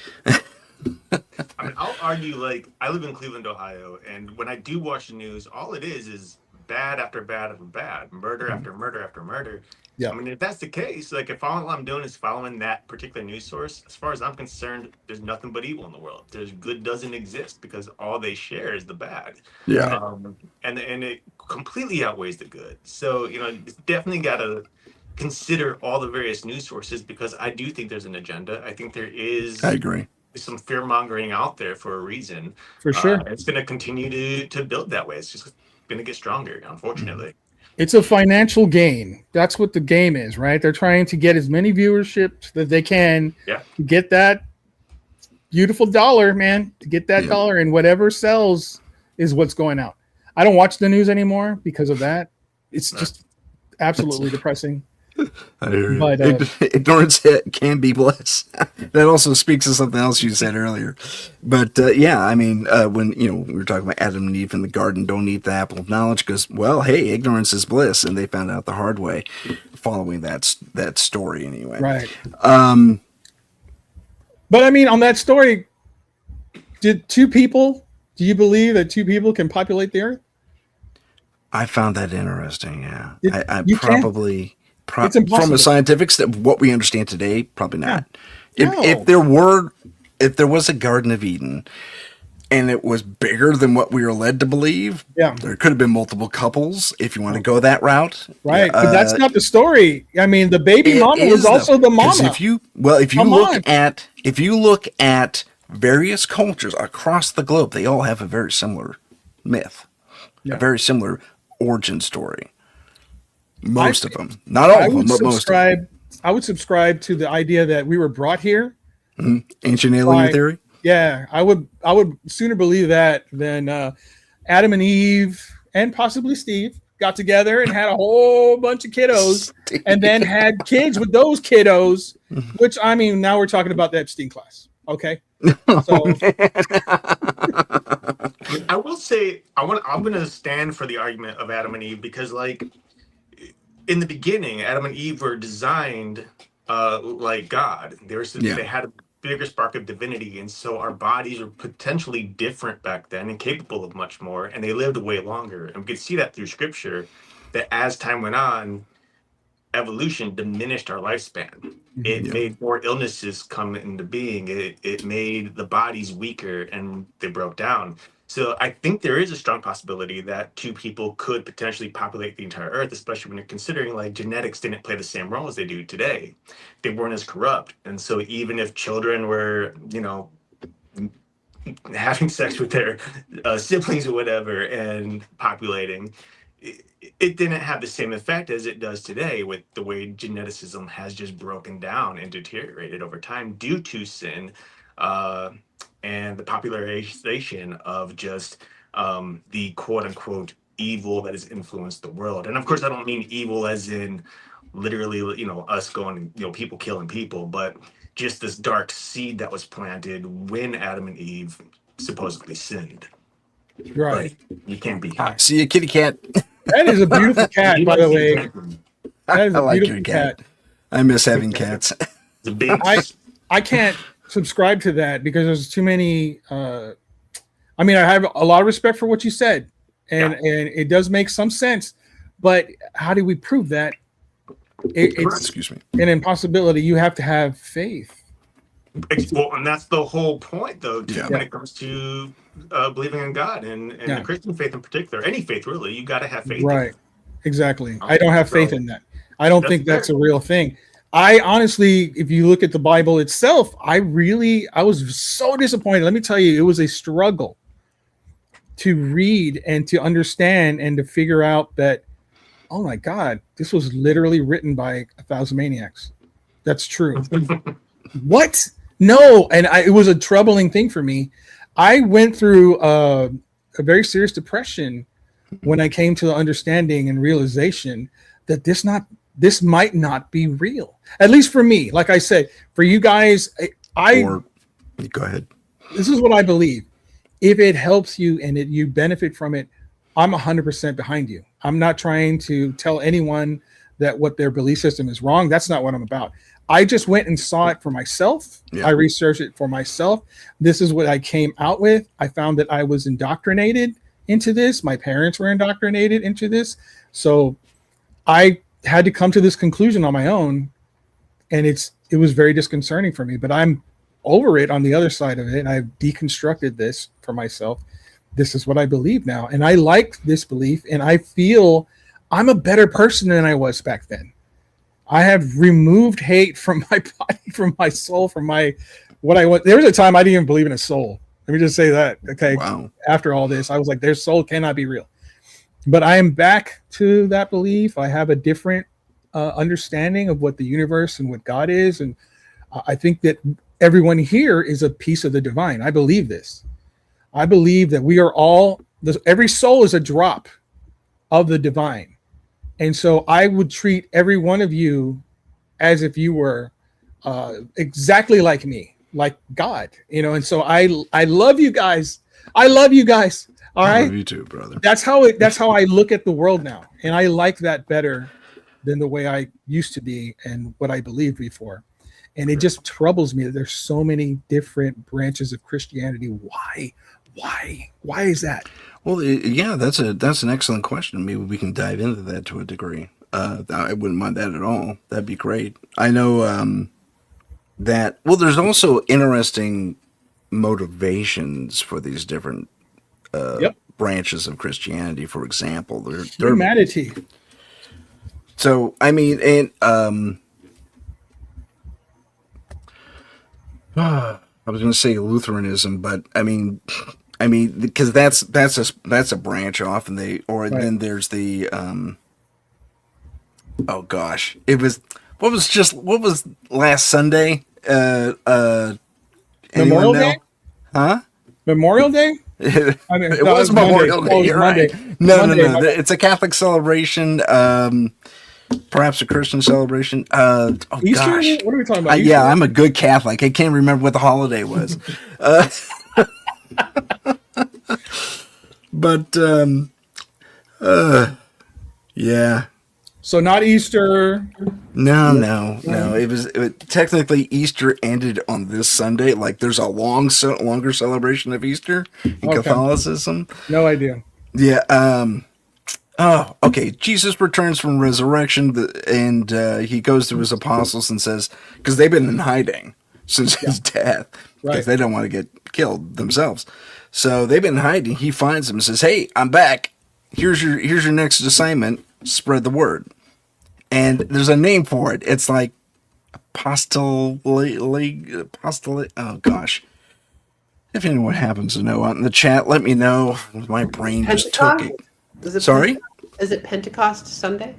I'll argue, I live in Cleveland, Ohio, and when I do watch the news, all it is bad after bad after bad, murder after murder after murder. Yeah. If that's the case, if all I'm doing is following that particular news source, as far as I'm concerned, there's nothing but evil in the world. There's good doesn't exist, because all they share is the bad. Yeah. And it completely outweighs the good. So, it's definitely got to consider all the various news sources, because I do think there's an agenda. I think there is. I agree. some fear mongering out there for a reason. For sure. It's going to continue to build that way. It's just going to get stronger, unfortunately. It's a financial gain. That's what the game is, right? They're trying to get as many viewership that they can Yeah. to get that beautiful dollar, man. To get that dollar, and whatever sells is what's going out. I don't watch the news anymore because of that. It's just absolutely depressing. I hear you. But, Ignorance can be bliss. That also speaks to something else you said earlier. But yeah, I mean, when we were talking about Adam and Eve in the garden, don't eat the apple of knowledge, because, well, hey, ignorance is bliss, and they found out the hard way, following that story anyway. Right. But I mean, on that story, do you believe that two people can populate the earth? I found that interesting. Yeah, I You can't. probably. It's From impossible. a scientific what we understand today, probably not. No. If there was a Garden of Eden, and it was bigger than what we were led to believe, there could have been multiple couples. If you want to go that route, right? But that's not the story. I mean, the baby mama was also the mama. If you look at various cultures across the globe, they all have a very similar myth, a very similar origin story. Most of them, not all of them, but most of them. I would subscribe to the idea that we were brought here. Ancient alien theory. Yeah, I would sooner believe that than Adam and Eve and possibly Steve got together and had a whole bunch of kiddos and then had kids with those kiddos. Which, I mean, now we're talking about the Epstein class. Okay. So I will say I'm going to stand for the argument of Adam and Eve, because, like, in the beginning, Adam and Eve were designed like God. They had a bigger spark of divinity, and so our bodies were potentially different back then and capable of much more, and they lived way longer. And we could see that through Scripture, that as time went on, evolution diminished our lifespan. It made more illnesses come into being. It made the bodies weaker, and they broke down. So I think there is a strong possibility that two people could potentially populate the entire Earth, especially when you're considering, like, genetics didn't play the same role as they do today. They weren't as corrupt. And so even if children were, having sex with their siblings or whatever and populating, it didn't have the same effect as it does today, with the way geneticism has just broken down and deteriorated over time due to sin. And the popularization of just the quote unquote evil that has influenced the world. And of course, I don't mean evil as in literally, us going, people killing people, but just this dark seed that was planted when Adam and Eve supposedly sinned. right. But you can't be. See a kitty cat. That is a beautiful cat, by the way. That is I a like beautiful your cat. I miss having cats. It's a big. I can't subscribe to that because there's too many. I have a lot of respect for what you said, and it does make some sense. But how do we prove that? It's Excuse me. an impossibility. You have to have faith. Well, and that's the whole point, though, too, when it comes to believing in God and the Christian faith in particular. Any faith, really, you got to have faith. Right. Exactly. I don't have faith in that. I don't think that's a real thing. I honestly, if you look at the Bible itself, I was so disappointed. Let me tell you, it was a struggle to read and to understand and to figure out that, oh my God, this was literally written by 1,000 maniacs. That's true. What? No. And it was a troubling thing for me. I went through a very serious depression when I came to the understanding and realization that this might not be real. At least for me. Like I said, for you guys, Go ahead. This is what I believe. If it helps you and you benefit from it, I'm 100% behind you. I'm not trying to tell anyone that what their belief system is wrong. That's not what I'm about. I just went and saw it for myself. Yeah. I researched it for myself. This is what I came out with. I found that I was indoctrinated into this. My parents were indoctrinated into this. So I had to come to this conclusion on my own. And it was very disconcerting for me, but I'm over it on the other side of it. And I've deconstructed this for myself. This is what I believe now. And I like this belief. And I feel I'm a better person than I was back then. I have removed hate from my body, from my soul, from my There was a time I didn't even believe in a soul. Let me just say that. Okay. Wow. After all this, I was like, their soul cannot be real. But I am back to that belief. I have a different understanding of what the universe and what God is. And I think that everyone here is a piece of the divine. I believe this. I believe that we are all, every soul is a drop of the divine. And so I would treat every one of you as if you were exactly like me, like God, and so I love you guys. I love you guys. All right. I love you too, brother. That's how I look at the world now. And I like that better than the way I used to be and what I believed before. And it just troubles me that there's so many different branches of Christianity. Why is that? Well, yeah, that's an excellent question. Maybe we can dive into that to a degree. I wouldn't mind that at all. That'd be great. I know that. Well, there's also interesting motivations for these different branches of Christianity. For example, they're humanity. So I mean, and I was going to say Lutheranism, but I mean, because that's a branch off, and then there's the oh gosh, what was last Sunday? Memorial Day? Huh? Memorial Day? It was Memorial Day. You're right. No. It's a Catholic celebration. Perhaps a Christian celebration. Easter? Gosh. What are we talking about? Yeah, I'm a good Catholic. I can't remember what the holiday was. But yeah. So not Easter. No. Technically Easter ended on this Sunday. Like there's a longer celebration of Easter in Catholicism. No idea. Yeah. Oh, okay. Jesus returns from resurrection, and he goes to his apostles and says, because they've been in hiding since his death, because they don't want to get killed themselves. So they've been in hiding. He finds them and says, "Hey, I'm back. Here's your next assignment. Spread the word." And there's a name for it. It's like apostolate. Oh gosh. If anyone happens to know out in the chat, let me know. My brain just took it. Sorry? Is it Pentecost Sunday?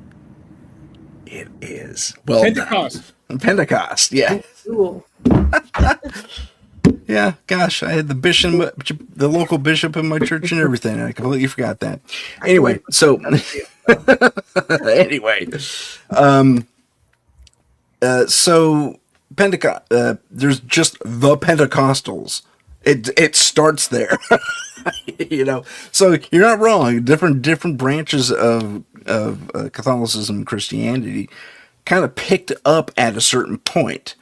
It is. Well, Pentecost. Pentecost, yeah. Cool. Yeah, gosh, I had the local bishop in my church and everything. I completely forgot that. Anyway, so so Pentecost. There's just the Pentecostals. It starts there, So you're not wrong. Different branches of Catholicism and Christianity kind of picked up at a certain point.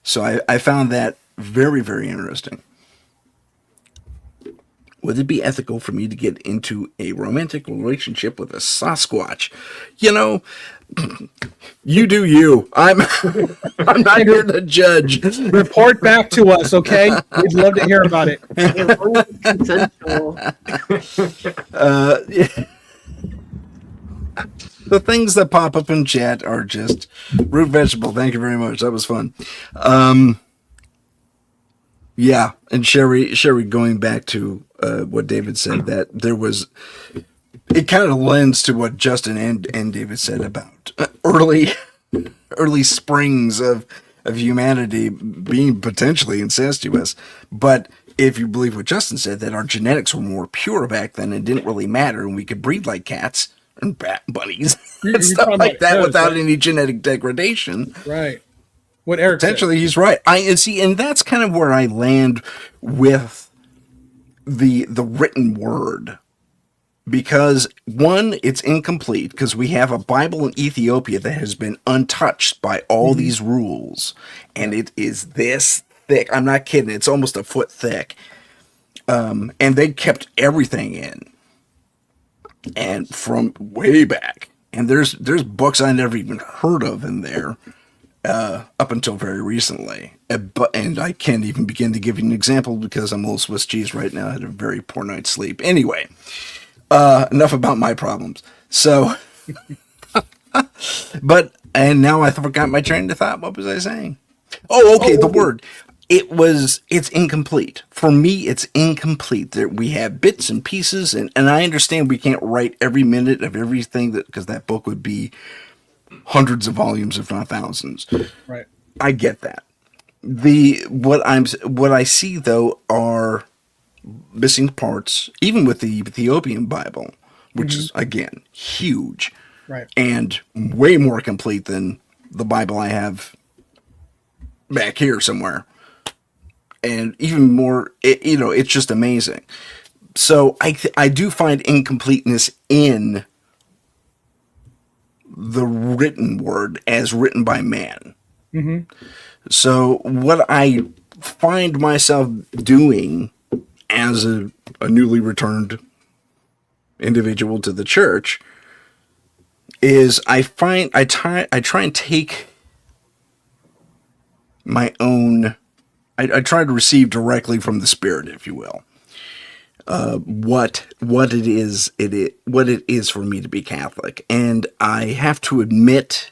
So I found that very, very interesting. Would it be ethical for me to get into a romantic relationship with a Sasquatch? You do you. I'm not here to judge. Report back to us, okay? We'd love to hear about it. Consensual. The things that pop up in chat are just root vegetable. Thank you very much. That was fun. Yeah, and Sherry, going back to what David said, that there was, it kind of lends to what Justin and David said about early springs of humanity being potentially incestuous. But if you believe what Justin said, that our genetics were more pure back then and didn't really matter, and we could breed like cats and bunnies and stuff like that without any genetic degradation. Right. What Eric potentially said. He's right. And that's kind of where I land with the written word, because one, it's incomplete because we have a Bible in Ethiopia that has been untouched by all these rules, and it is this thick. I'm not kidding. It's almost a foot thick. And they kept everything in, and from way back. And there's books I never even heard of in there. Up until very recently. And I can't even begin to give you an example because I'm a little Swiss cheese right now. I had a very poor night's sleep. Anyway, enough about my problems. So, and now I forgot my train of thought. What was I saying? Oh, okay, the word. it's incomplete. For me, it's incomplete. That we have bits and pieces, and I understand we can't write every minute of everything, that because that book would be hundreds of volumes, if not thousands. Right. I get that. What I see though are missing parts, even with the Ethiopian Bible, which is again huge, Right. and way more complete than the Bible I have back here somewhere, and even more. It's just amazing. So I do find incompleteness in the written word as written by man. So what I find myself doing as a newly returned individual to the church is I try and take my own. I try to receive directly from the Spirit, if you will, what it is for me to be Catholic, and I have to admit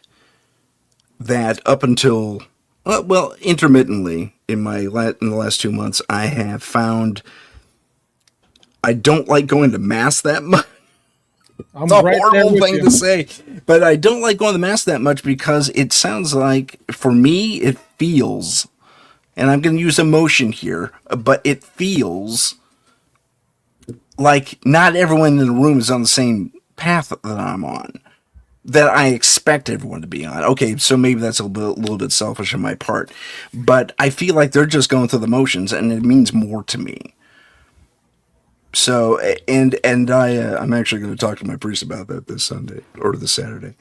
that up until intermittently in the last 2 months, I have found I don't like going to mass that much. I'm It's a right there horrible with thing you. to say, but I don't like going to mass that much because it sounds like, for me, it feels, and I'm going to use emotion here, but it feels like not everyone in the room is on the same path that I'm on, that I expect everyone to be on. Okay, so maybe that's a little bit selfish on my part, but I feel like they're just going through the motions, and it means more to me. So, I'm actually going to talk to my priest about that this Sunday or this Saturday,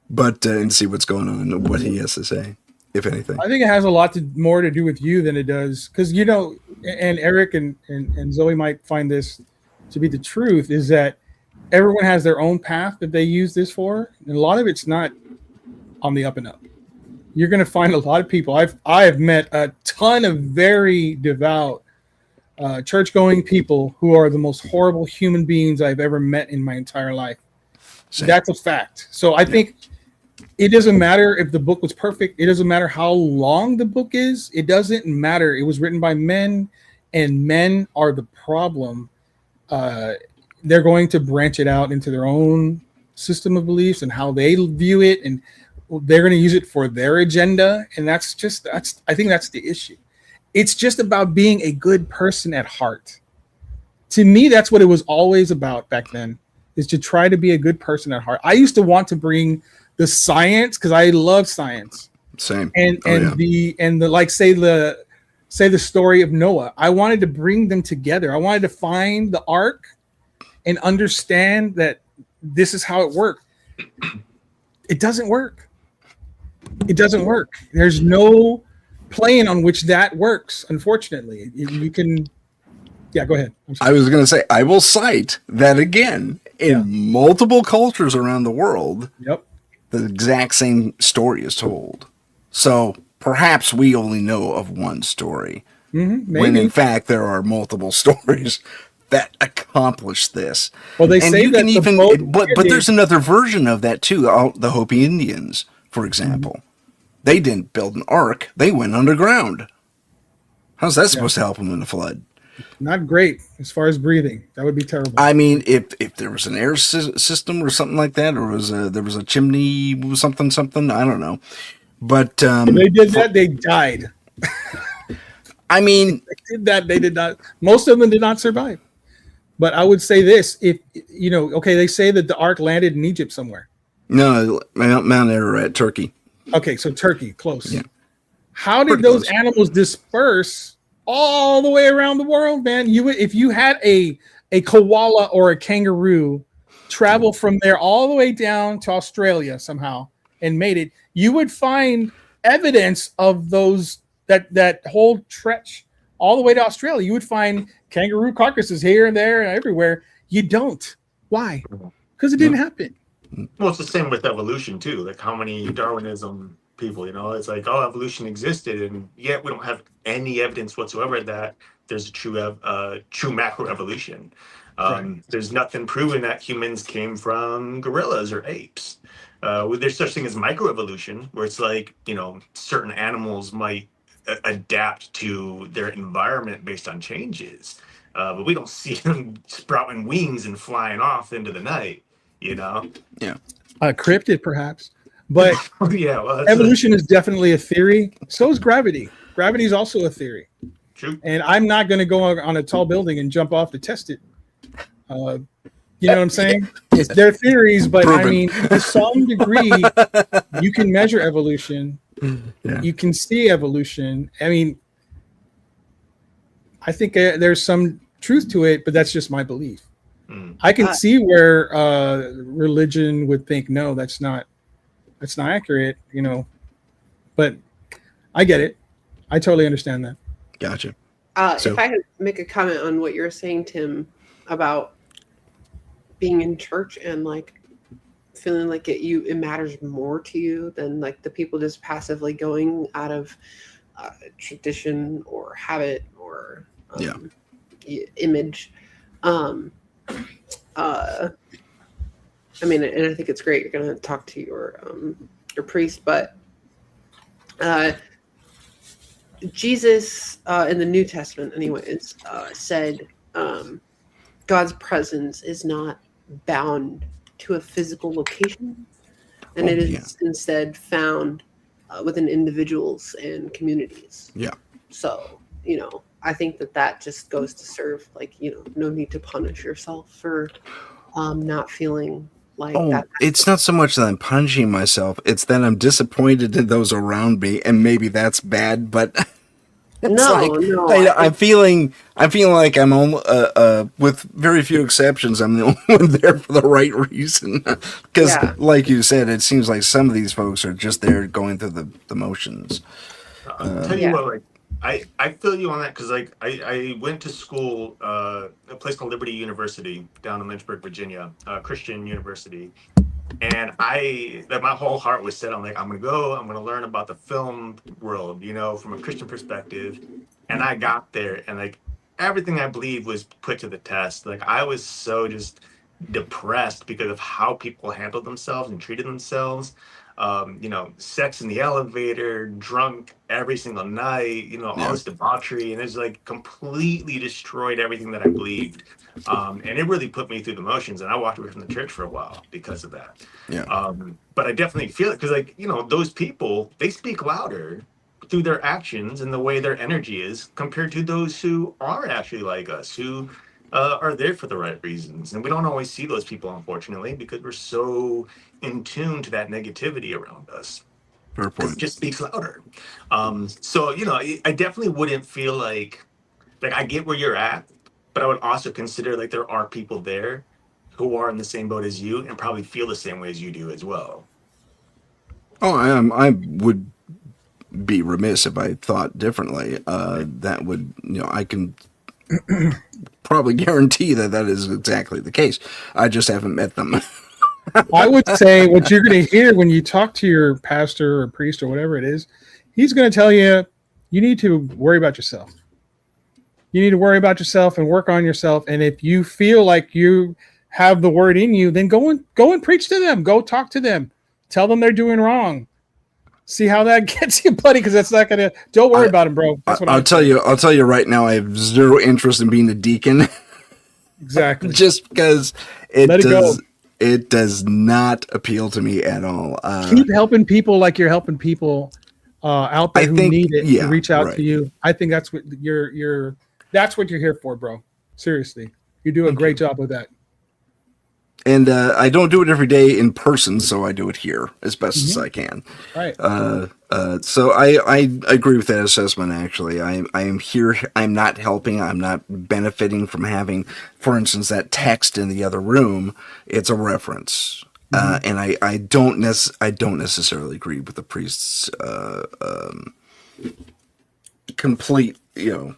but and see what's going on and what he has to say, if anything. I think it has a lot more to do with you than it does, because and Eric and Zoe might find this to be the truth, is that everyone has their own path that they use this for, and a lot of it's not on the up and up. You're going to find a lot of people. I have met a ton of very devout church-going people who are the most horrible human beings I've ever met in my entire life. Same. That's a fact. So I think it doesn't matter if the book was perfect. It doesn't matter how long the book is. It doesn't matter. It was written by men, and men are the problem. They're going to branch it out into their own system of beliefs and how they view it, and they're going to use it for their agenda. And I think that's the issue. It's just about being a good person at heart. To me, that's what it was always about back then, is to try to be a good person at heart. I used to want to bring the science, because I love science. Same. And say the story of Noah. I wanted to bring them together. I wanted to find the ark and understand that this is how it worked. It doesn't work. It doesn't work. There's no plane on which that works, unfortunately. You can, go ahead. I was going to say, I will cite that again in multiple cultures around the world. Yep. The exact same story is told. So perhaps we only know of one story, when in fact there are multiple stories that accomplish this. Well, they say that but there's another version of that too. The Hopi Indians, for example, they didn't build an ark; they went underground. How's that supposed to help them in the flood? Not great as far as breathing. That would be terrible. I mean, if there was an air system or something like that, or there was a chimney, something, I don't know. But when they did that, they died. I mean, they did that. They did not. Most of them did not survive. But I would say this: if they say that the ark landed in Egypt somewhere. No, Mount Ararat, Turkey. Okay, so Turkey, close. Yeah. How did those animals disperse all the way around the world, man? If you had a koala or a kangaroo travel from there all the way down to Australia somehow and made it, you would find evidence of that whole stretch all the way to Australia. You would find kangaroo carcasses here and there and everywhere. You don't. Why? Because it didn't happen. Well, it's the same with evolution too. Like how many Darwinism people, it's like, oh, evolution existed, and yet we don't have any evidence whatsoever that there's a true macroevolution. Right. There's nothing proven that humans came from gorillas or apes. There's such thing as microevolution, where it's like certain animals might adapt to their environment based on changes. But we don't see them sprouting wings and flying off into the night, you know? Yeah. Cryptid, perhaps. But Yeah, well, evolution is definitely a theory. So is gravity. Gravity is also a theory. true. And I'm not going to go on a tall building and jump off to test it. You know what I'm saying? They're theories, but Proven. I mean, to some degree, you can measure evolution. Yeah. You can see evolution. I mean, I think there's some truth to it, but that's just my belief. I can see where religion would think, no, that's not accurate, you know. But I get it. I totally understand that. Gotcha. If I could make a comment on what you're saying, Tim, about being in church and like feeling like it matters more to you than like the people just passively going out of tradition or habit or image. I mean, and I think it's great. You're going to talk to your priest, but Jesus in the New Testament, anyways, said God's presence is not bound to a physical location, and it is instead found within individuals and communities. Yeah. So, you know, I think that just goes to serve, like, you know, no need to punish yourself for not feeling like that. It's not so much that I'm punishing myself; it's that I'm disappointed in those around me, and maybe that's bad. But I'm feeling like I'm on, with very few exceptions, I'm the only one there for the right reason. Because, like you said, it seems like some of these folks are just there going through the motions. I'll tell you what, like, I feel you on that, because like I went to school, a place called Liberty University down in Lynchburg, Virginia, Christian university, and my whole heart was set on, like, I'm gonna learn about the film world, you know, from a Christian perspective. And I got there, and like everything I believe was put to the test. Like, I was so just depressed because of how people handled themselves and treated themselves. You know, sex in the elevator, drunk every single night, you know, all this debauchery, and it's like completely destroyed everything that I believed. And it really put me through the motions, and I walked away from the church for a while because of that. Yeah. But I definitely feel it, because, like, you know, those people, they speak louder through their actions and the way their energy is compared to those who are actually like us, who are there for the right reasons. And we don't always see those people, unfortunately, because we're so in tune to that negativity around us. Fair point. It just speaks louder. So, you know, I definitely wouldn't feel like I get where you're at, but I would also consider, like, there are people there who are in the same boat as you and probably feel the same way as you do as well. Oh, I would be remiss if I thought differently. That would, you know, I can probably guarantee that is exactly the case. I just haven't met them. I would say what you're going to hear when you talk to your pastor or priest or whatever it is, he's going to tell you, you need to worry about yourself. You need to worry about yourself and work on yourself. And if you feel like you have the word in you, then go and preach to them. Go talk to them. Tell them they're doing wrong. See how that gets you, buddy, because that's not gonna. Don't worry about them, bro. That's what I'll tell you. I'll tell you right now. I have zero interest in being a deacon. Exactly. Just because it does not appeal to me at all. Keep helping people like you're helping people out there who need it. To reach out to you. I think that's what you're. That's what you're here for, bro. Seriously, you do a great job with that. And I don't do it every day in person, so I do it here as best as I can. Right. So I agree with that assessment. Actually, I am here. I'm not helping. I'm not benefiting from having, for instance, that text in the other room. It's a reference, and I don't necessarily agree with the priest's complete, you know,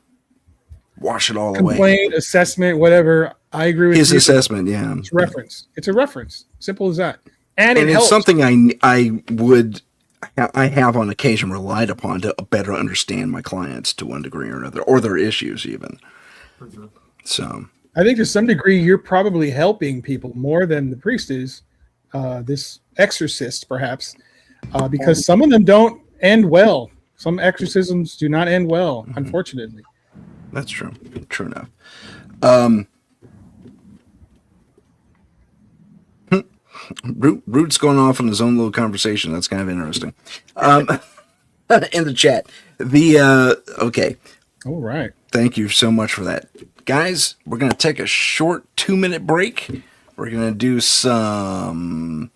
wash it all away. Complaint, assessment, whatever. I agree with his you. assessment. Yeah, it's reference. It's a reference. Simple as that. And it's helps. something I have on occasion relied upon to better understand my clients to one degree or another, or their issues even. So I think to some degree you're probably helping people more than the priest is, this exorcist perhaps, because some of them don't end well. Some exorcisms do not end well, unfortunately. That's true. True enough. Root's going off on his own little conversation. That's kind of interesting. In the chat. Okay. All right. Thank you so much for that. Guys, we're going to take a short 2-minute break. We're going to do some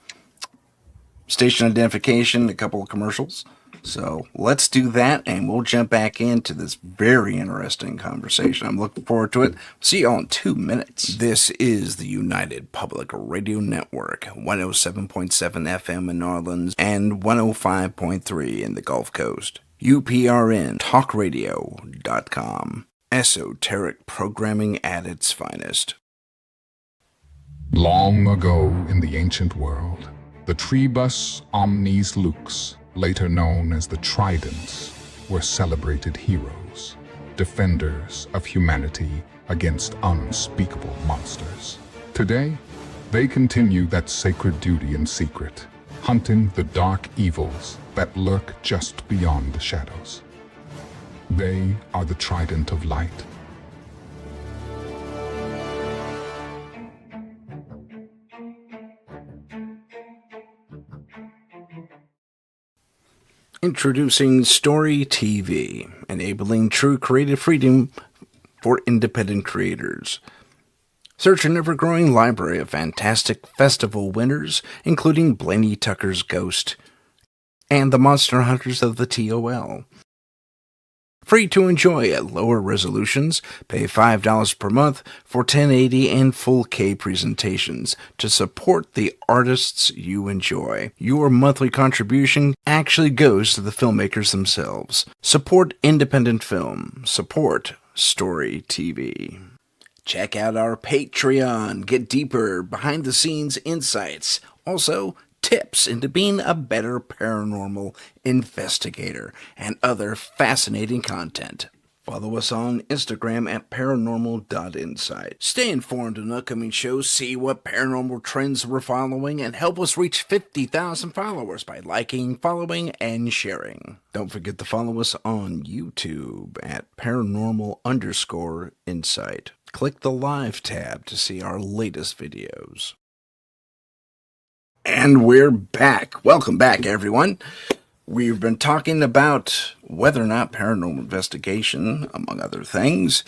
station identification, a couple of commercials. So let's do that, and we'll jump back into this very interesting conversation. I'm looking forward to it. See you all in 2 minutes. This is the United Public Radio Network, 107.7 FM in New Orleans and 105.3 in the Gulf Coast. UPRN talkradio.com. Esoteric programming at its finest. Long ago in the ancient world, the Trebus Omnes Lux, later known as the Tridents, were celebrated heroes, defenders of humanity against unspeakable monsters. Today, they continue that sacred duty in secret, hunting the dark evils that lurk just beyond the shadows. They are the Trident of Light. Introducing Story TV, enabling true creative freedom for independent creators. Search an ever-growing library of fantastic festival winners, including Blaney Tucker's Ghost and the Monster Hunters of the TOL. Free to enjoy at lower resolutions. Pay $5 per month for 1080 and full K presentations to support the artists you enjoy. Your monthly contribution actually goes to the filmmakers themselves. Support independent film. Support Story TV. Check out our Patreon. Get deeper behind-the-scenes insights. Also, tips into being a better paranormal investigator and other fascinating content. Follow us on Instagram at paranormal.insight. Stay informed on upcoming shows, see what paranormal trends we're following, and help us reach 50,000 followers by liking, following, and sharing. Don't forget to follow us on YouTube at paranormal_insight. Click the live tab to see our latest videos. And we're back. Welcome back, everyone. We've been talking about whether or not paranormal investigation, among other things,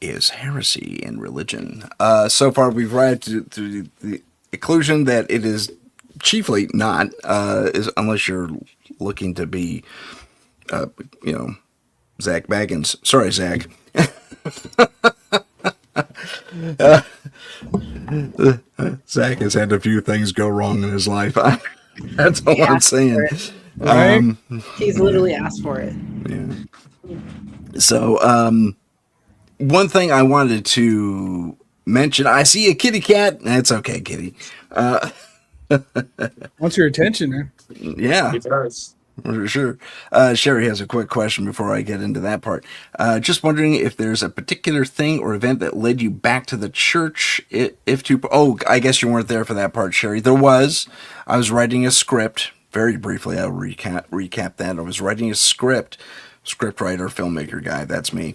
is heresy in religion. So far, we've arrived to the conclusion that it is chiefly not, unless you're looking to be, Zach Baggins. Sorry, Zach. Zach has had a few things go wrong in his life. That's all I'm saying. Right? He's literally asked for it. Yeah. So, one thing I wanted to mention, I see a kitty cat. It's okay, kitty. Wants your attention, man. Yeah. It does. For sure. Sherry has a quick question before I get into that part. Just wondering if there's a particular thing or event that led you back to the church. I guess you weren't there for that part, Sherry. There was. I was writing a script. Very briefly, I'll recap that. I was writing a script writer, filmmaker guy. That's me.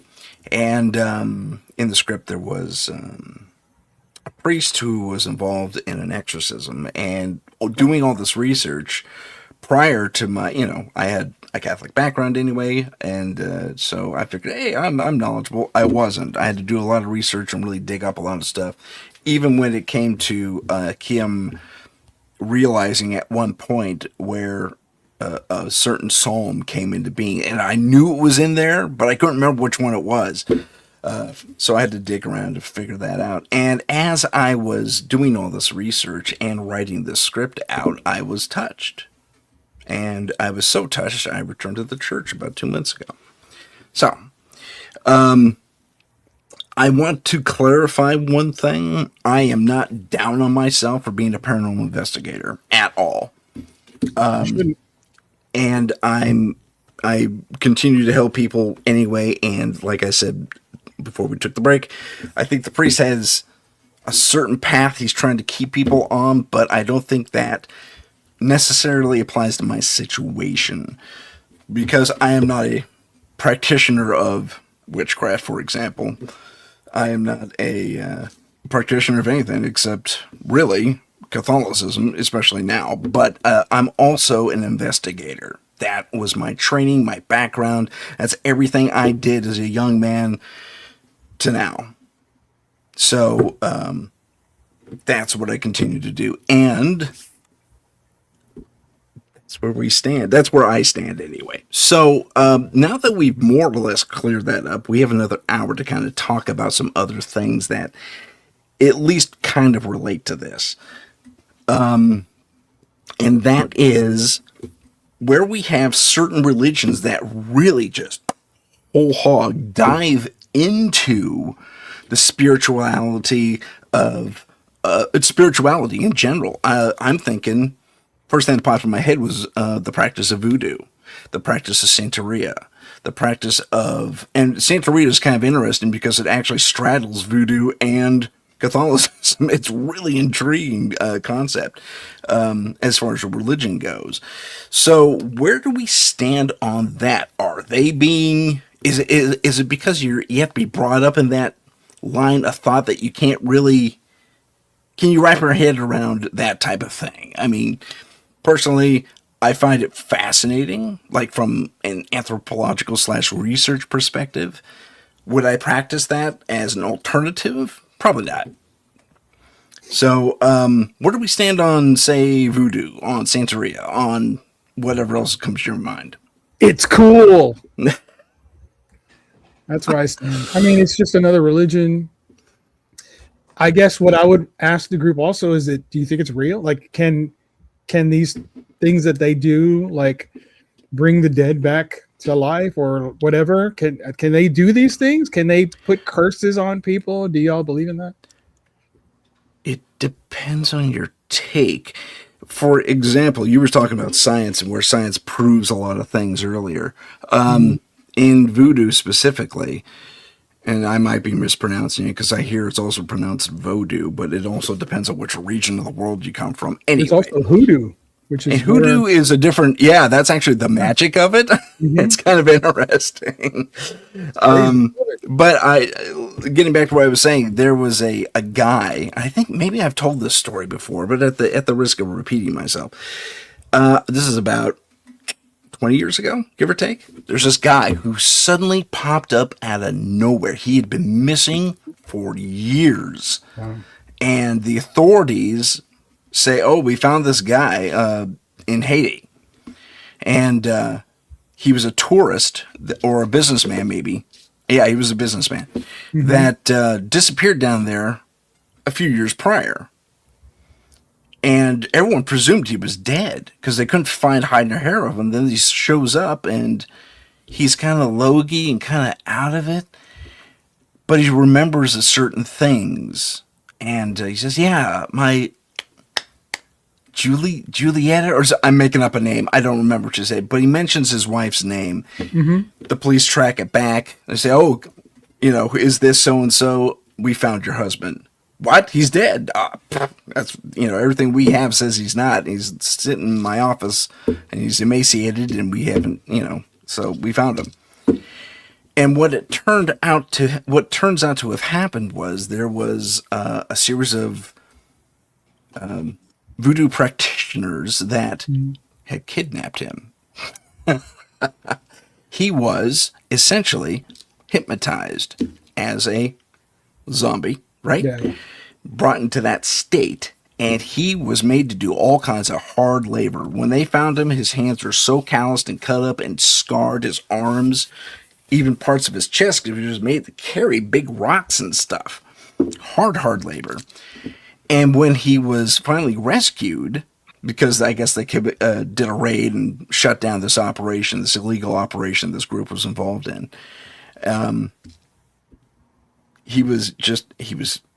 And in the script, there was a priest who was involved in an exorcism. And doing all this research prior to my, I had a Catholic background anyway, and so I figured, hey, I'm knowledgeable. I wasn't. I had to do a lot of research and really dig up a lot of stuff. Even when it came to Kim realizing at one point where a certain psalm came into being, and I knew it was in there, but I couldn't remember which one it was. So I had to dig around to figure that out. And as I was doing all this research and writing this script out, I was touched. And I was so touched, I returned to the church about 2 months ago. So, I want to clarify one thing. I am not down on myself for being a paranormal investigator at all. And I continue to help people anyway. And like I said before we took the break, I think the priest has a certain path he's trying to keep people on, but I don't think that necessarily applies to my situation. because I am not a practitioner of witchcraft, for example. I am not a practitioner of anything except really Catholicism, especially now. But I'm also an investigator. That was my training, my background. That's everything I did as a young man to now. So that's what I continue to do. And that's where we stand. That's where I stand anyway. So now that we've more or less cleared that up, we have another hour to kind of talk about some other things that at least kind of relate to this. And that is where we have certain religions that really just whole hog dive into the spirituality of spirituality in general. I'm thinking, first thing that popped in my head was the practice of voodoo, the practice of Santeria, the practice of, and Santeria is kind of interesting because it actually straddles voodoo and Catholicism. It's really intriguing concept as far as religion goes. So where do we stand on that? Are they being, is it because you have to be brought up in that line of thought that you can't really, can you wrap your head around that type of thing? I mean, personally, I find it fascinating, like from an anthropological / research perspective. Would I practice that as an alternative? Probably not. So, where do we stand on, say, voodoo, on Santeria, on whatever else comes to your mind? It's cool. That's where I stand. I mean, it's just another religion. I guess what I would ask the group also is that, do you think it's real? Like, can these things that they do, like bring the dead back to life or whatever? Can they do these things? Can they put curses on people? Do y'all believe in that? It depends on your take. For example, you were talking about science and where science proves a lot of things earlier. In voodoo specifically, and I might be mispronouncing it because I hear it's also pronounced voodoo, but it also depends on which region of the world you come from. Anyway, There's also hoodoo, which is, and hoodoo is a different, yeah, that's actually the magic of it. It's kind of interesting. But getting back to what I was saying, there was a guy, I think maybe I've told this story before, but at the risk of repeating myself, this is about 20 years ago, give or take. There's this guy who suddenly popped up out of nowhere. He had been missing for years. Wow. And the authorities say, oh, we found this guy in Haiti. And he was a tourist or a businessman, maybe. Yeah, he was a businessman that disappeared down there a few years prior. And everyone presumed he was dead because they couldn't find hide nor hair of him. Then he shows up and he's kind of logy and kind of out of it. But he remembers certain things. And he says, yeah, my Julietta, or I'm making up a name. I don't remember what to say. But he mentions his wife's name. The police track it back. They say, oh, is this so-and-so? We found your husband. What? He's dead. That's, everything we have says he's not. He's sitting in my office and he's emaciated and we haven't, so we found him. And what turns out to have happened was there was a series of voodoo practitioners that had kidnapped him. He was essentially hypnotized as a zombie. Right? Yeah. Brought into that state, and he was made to do all kinds of hard labor. When they found him, his hands were so calloused and cut up and scarred, his arms, even parts of his chest, because he was made to carry big rocks and stuff. Hard labor. And when he was finally rescued, because I guess they did a raid and shut down this operation, this illegal operation this group was involved in, he was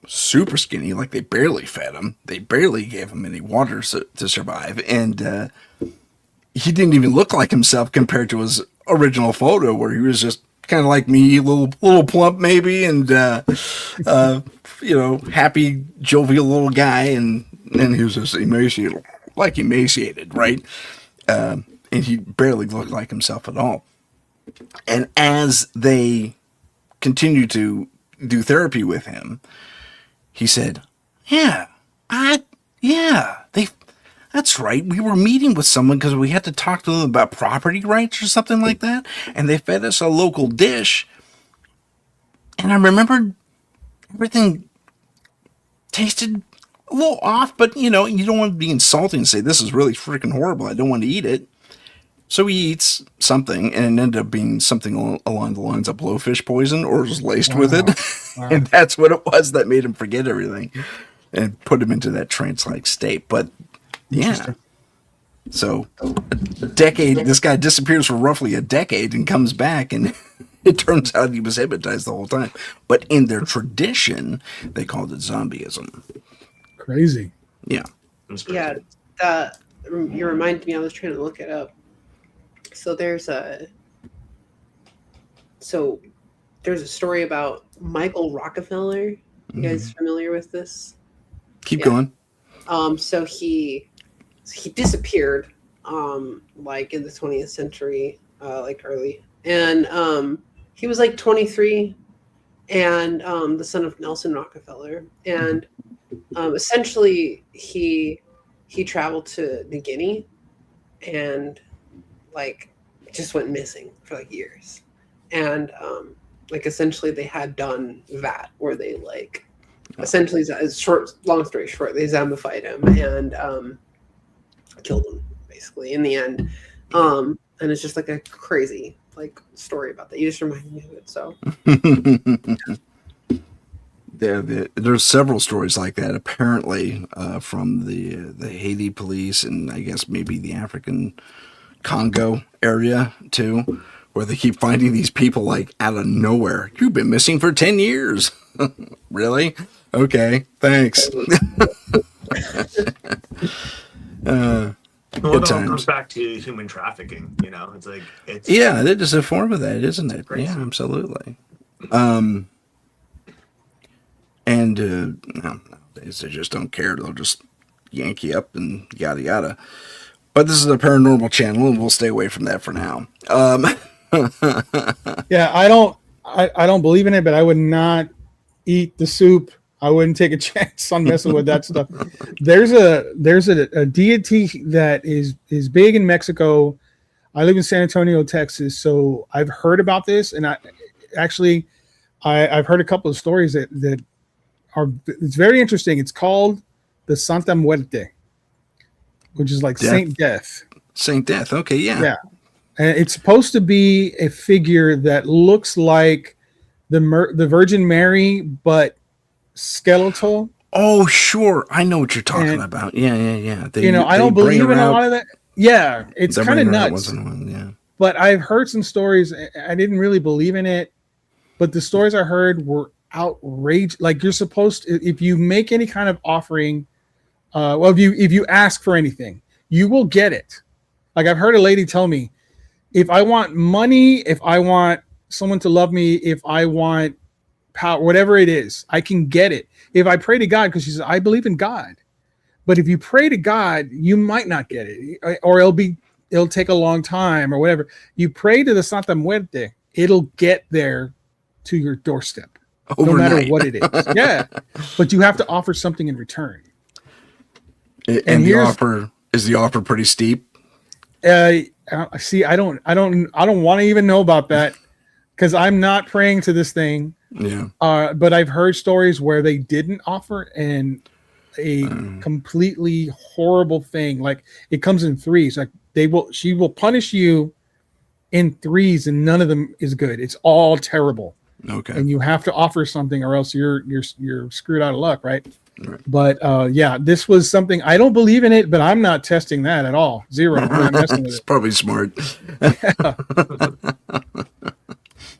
super skinny, like they barely fed him. They barely gave him any water to survive. And he didn't even look like himself compared to his original photo where he was just kind of like me, little plump maybe, and, happy, jovial little guy. And he was just emaciated, right? and he barely looked like himself at all. And as they continued to do therapy with him, he said, yeah, that's right. We were meeting with someone because we had to talk to them about property rights or something like that. And they fed us a local dish. And I remembered everything tasted a little off, but you know, you don't want to be insulting and say, this is really freaking horrible. I don't want to eat it. So he eats something, and it ended up being something along the lines of blowfish poison, or was laced with it. Wow. And that's what it was that made him forget everything and put him into that trance-like state. But yeah. So a decade, this guy disappears for roughly a decade and comes back, and it turns out he was hypnotized the whole time. But in their tradition, they called it zombieism. Crazy. Yeah. Yeah, you reminded me. I was trying to look it up. So there's a story about Michael Rockefeller. You guys familiar with this? Keep going. So he disappeared, like in the 20th century, like early, and he was like 23, and the son of Nelson Rockefeller, and essentially he traveled to New Guinea, and like just went missing for like years, and like essentially they had done that where they like essentially, long story short, they zombified him and killed him basically in the end, and it's just like a crazy like story about that. You just reminded me of it. So there's several stories like that apparently, from the Haiti police, and I guess maybe the African Congo area too, where they keep finding these people like out of nowhere. You've been missing for 10 years. Really? Okay, thanks. Well, it all times. comes back to human trafficking. You know, it's like Yeah, that is a form of that, isn't it? Crazy. Yeah, absolutely. And nowadays they just don't care. They'll just yank you up and yada yada. But this is a paranormal channel, and we'll stay away from that for now. Yeah, I don't believe in it, but I would not eat the soup. I wouldn't take a chance on messing with that stuff. There's a deity that is big in Mexico. I live in San Antonio, Texas, so I've heard about this, and I've heard a couple of stories that are, it's very interesting. It's called the Santa Muerte, which is like Saint Death. Saint Death. Okay, yeah. Yeah. And it's supposed to be a figure that looks like the Virgin Mary, but skeletal. Oh, sure. I know what you're talking about. Yeah. I don't believe in a lot of that. Yeah, it's kind of nuts. Yeah. But I've heard some stories. I didn't really believe in it, but the stories I heard were outrageous. Like, you're supposed to, if you make any kind of offering, if you ask for anything, you will get it. Like, I've heard a lady tell me, if I want money, if I want someone to love me, if I want power, whatever it is, I can get it. If I pray to God, because she says, I believe in God. But if you pray to God, you might not get it, or it'll take a long time or whatever. You pray to the Santa Muerte, it'll get there to your doorstep, Overnight. No matter what it is. Yeah, but you have to offer something in return. And is the offer pretty steep? See, I don't want to even know about that, because I'm not praying to this thing. Yeah. But I've heard stories where they didn't offer, and a completely horrible thing. Like, it comes in threes. Like, she will punish you in threes, and none of them is good. It's all terrible. Okay. And you have to offer something, or else you're screwed out of luck, right? But yeah, this was something, I don't believe in it, but I'm not testing that at all. Zero. I'm not messing with It's it. probably smart.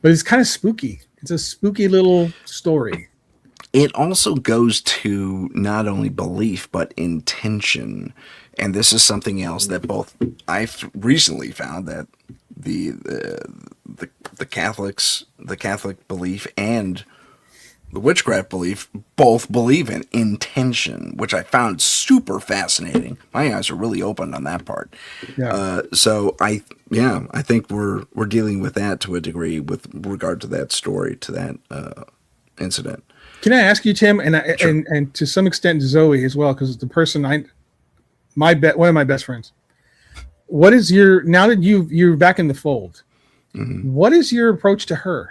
But it's kind of spooky. It's a spooky little story. It also goes to not only belief but intention, and this is something else that both I've recently found that the Catholic belief and the witchcraft belief both believe in intention, which I found super fascinating. My eyes are really opened on that part. Yeah. So I think we're dealing with that to a degree with regard to that story, to that incident. Can I ask you, Tim, and Sure. and to some extent Zoe as well, because the person one of my best friends. What is your, now that you're back in the fold? Mm-hmm. What is your approach to her?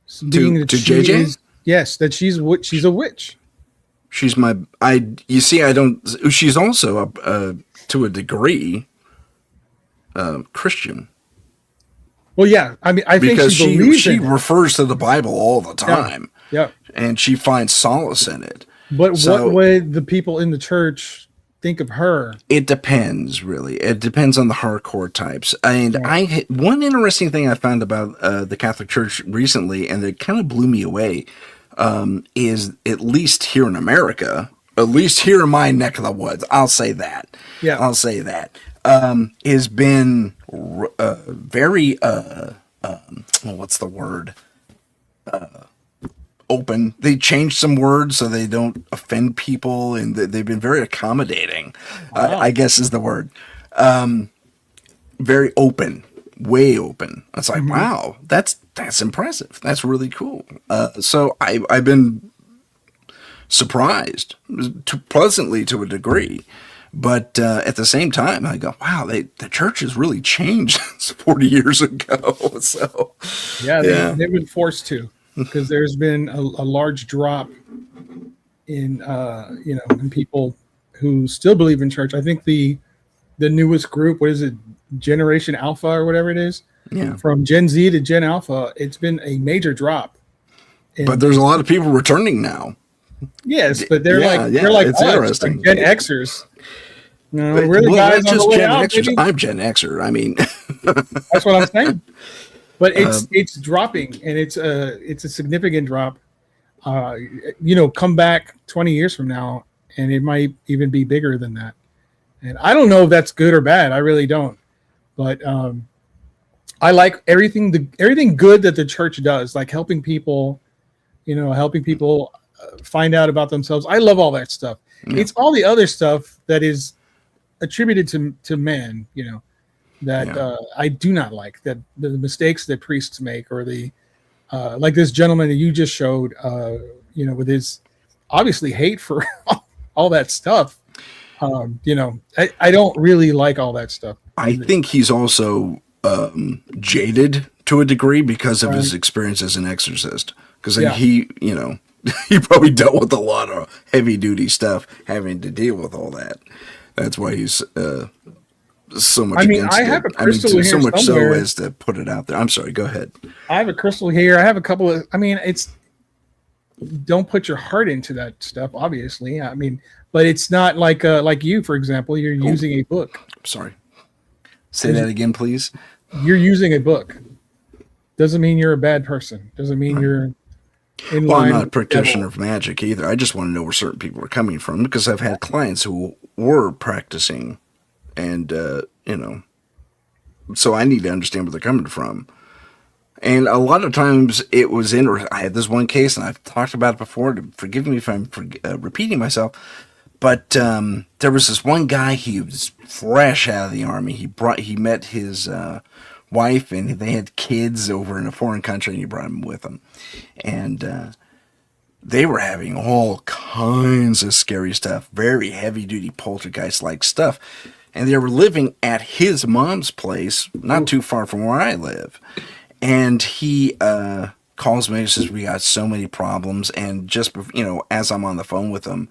To JJ? Yes, that she's a witch. She's she's also to a degree Christian. Well, yeah, I mean, I think Because she believes she in it. refers to the Bible all the time. Yeah. And she finds solace in it. But So, what would the people in the church think of her? It depends, really. It depends on the hardcore types. And one interesting thing I found about the Catholic Church recently, and it kind of blew me away, is at least here in America, at least here in my neck of the woods, I'll say that. Yeah. I'll say that. Has been very, what's the word? Open. They changed some words so they don't offend people, and they've been very accommodating. Wow. I guess is the word. Very open, way open. It's like, wow, that's impressive. That's really cool. So I've been surprised, pleasantly to a degree. But at the same time, I go, wow, the church has really changed since 40 years ago. So They've been forced to, because there's been a large drop in in people who still believe in church. I think the newest group, what is it, Generation Alpha or whatever it is, from Gen Z to Gen Alpha, it's been a major drop. But there's a lot of people returning now. Yes, but they're it's us, interesting. like Gen Xers. No, But, we're the guys not on just the way Gen out, Xers. baby. I'm Gen Xer. I mean, That's what I'm saying. But it's dropping, and it's a significant drop. Come back 20 years from now, and it might even be bigger than that. And I don't know if that's good or bad. I really don't. But I like everything good that the church does, like helping people, find out about themselves. I love all that stuff. Yeah. It's all the other stuff that is attributed to man, that I do not like, that the mistakes that priests make, or the like this gentleman that you just showed, with his obviously hate for all that stuff. I don't really like all that stuff. I think he's also jaded to a degree because of his experience as an exorcist. Because he probably dealt with a lot of heavy duty stuff, having to deal with all that. That's why he's so much against I it. have a crystal here so much somewhere. so as to put it out there. I'm sorry, go ahead. I have a crystal here. I have a couple of, don't put your heart into that stuff, obviously. But it's not like you, for example, you're using a book. Sorry. Say that again, please. You're using a book. Doesn't mean you're a bad person. Doesn't mean you're in Well, line. I'm not a with the practitioner devil. of magic either. I just want to know where certain people are coming from, because I've had clients who were practicing, and so I need to understand where they're coming from. And a lot of times it was I had this one case, and I've talked about it before. Forgive me if I'm repeating myself, but there was this one guy. He was fresh out of the army. He met his wife, and they had kids over in a foreign country, and he brought them with him. And they were having all kinds of scary stuff, very heavy-duty poltergeist-like stuff. And they were living at his mom's place, not too far from where I live. And he calls me and says, we got so many problems. And just, as I'm on the phone with him,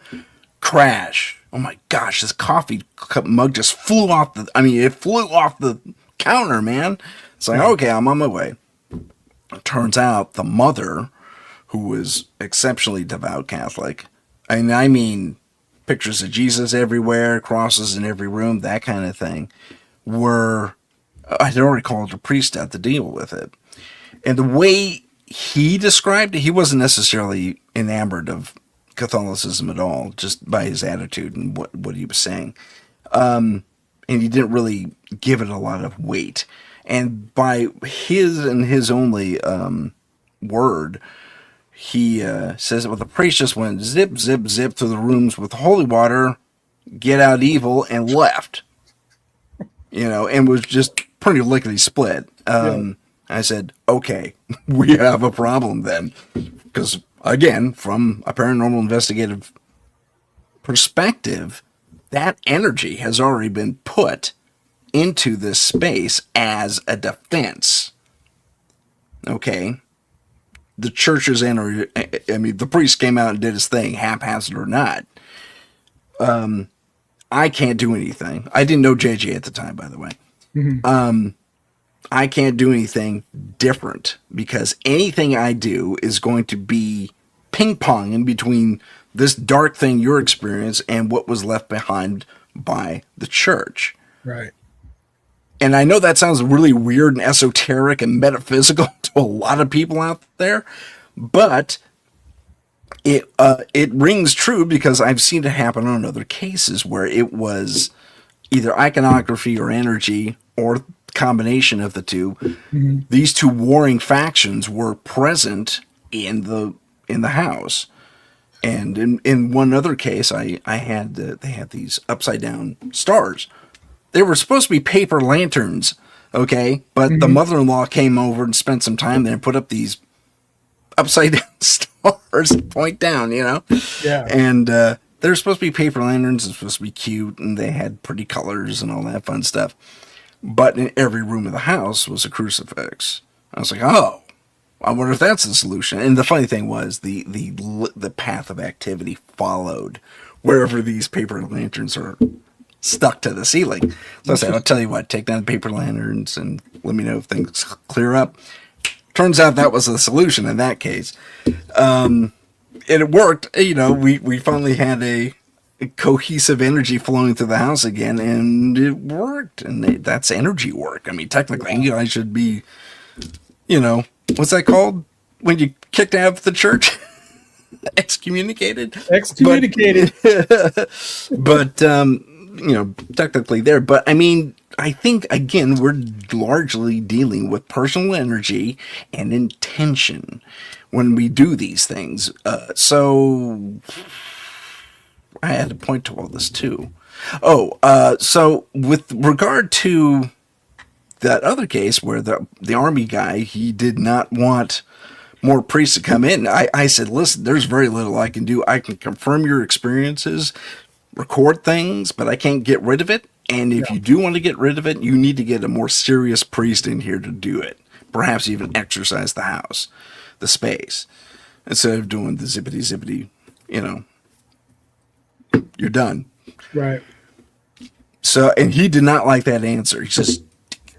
crash. Oh my gosh, this coffee cup mug just flew off it flew off the counter, man. It's like, okay, I'm on my way. It turns out the mother, who was exceptionally devout Catholic, and I mean pictures of Jesus everywhere, crosses in every room, that kind of thing, I'd already called a priest out to deal with it. And the way he described it, he wasn't necessarily enamored of Catholicism at all, just by his attitude and what he was saying. And he didn't really give it a lot of weight. And by his and his only word, he says, well, the priest just went zip, zip, zip through the rooms with holy water, get out evil, and left. And was just pretty lickety split. I said, okay, we have a problem then. Because, again, from a paranormal investigative perspective, that energy has already been put into this space as a defense. Okay? The church's energy, the priest came out and did his thing, haphazard or not. I can't do anything. I didn't know JJ at the time, by the way. Mm-hmm. I can't do anything different because anything I do is going to be ping pong in between this dark thing you're experiencing and what was left behind by the church. Right. And I know that sounds really weird and esoteric and metaphysical to a lot of people out there, but it rings true because I've seen it happen on other cases where it was either iconography or energy or combination of the two. Mm-hmm. These two warring factions were present in the house. And in one other case, they had these upside down stars. They were supposed to be paper lanterns, okay? But the mother-in-law came over and spent some time there and put up these upside down stars that point down, Yeah. And they're supposed to be paper lanterns. It's supposed to be cute, and they had pretty colors and all that fun stuff. But in every room of the house was a crucifix. I was like, oh, I wonder if that's the solution. And the funny thing was the path of activity followed wherever these paper lanterns are stuck to the ceiling. So I said, I'll tell you what, take down the paper lanterns and let me know if things clear up. Turns out that was the solution in that case. And it worked. We finally had a cohesive energy flowing through the house again, and it worked. And that's energy work. Technically, I should be, what's that called when you kicked out of the church? Excommunicated. But technically there. But I think again we're largely dealing with personal energy and intention when we do these things. So I had to point to all this too. So with regard to that other case where the army guy, he did not want more priests to come in. I said, listen, there's very little I can do. I can confirm your experiences, record things, but I can't get rid of it. And if you do want to get rid of it, you need to get a more serious priest in here to do it. Perhaps even exercise the house, the space, instead of doing the zippity, you're done. Right. So, and he did not like that answer. He says,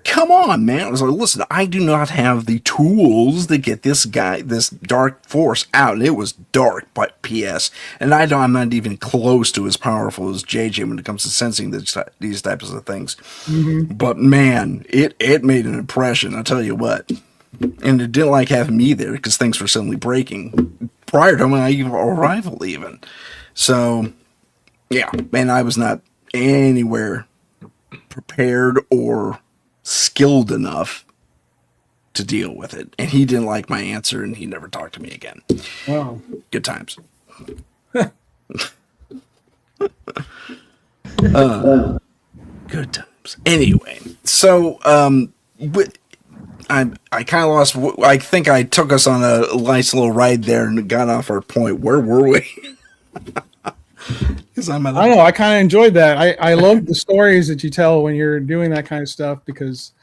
come on, man. I was like, listen, I do not have the tools to get this dark force out. And it was dark, but P.S. And I'm not even close to as powerful as JJ when it comes to sensing these types of things. Mm-hmm. But man, it made an impression, I'll tell you what. And it didn't like having me there because things were suddenly breaking prior to my arrival even. So, yeah, man, I was not anywhere prepared or skilled enough to deal with it, and he didn't like my answer, and he never talked to me again. Wow. Good times. Good times. Anyway, so I kind of lost. I think I took us on a nice little ride there and got off our point. Where were we? I don't know. I kind of enjoyed that. I love the stories that you tell when you're doing that kind of stuff because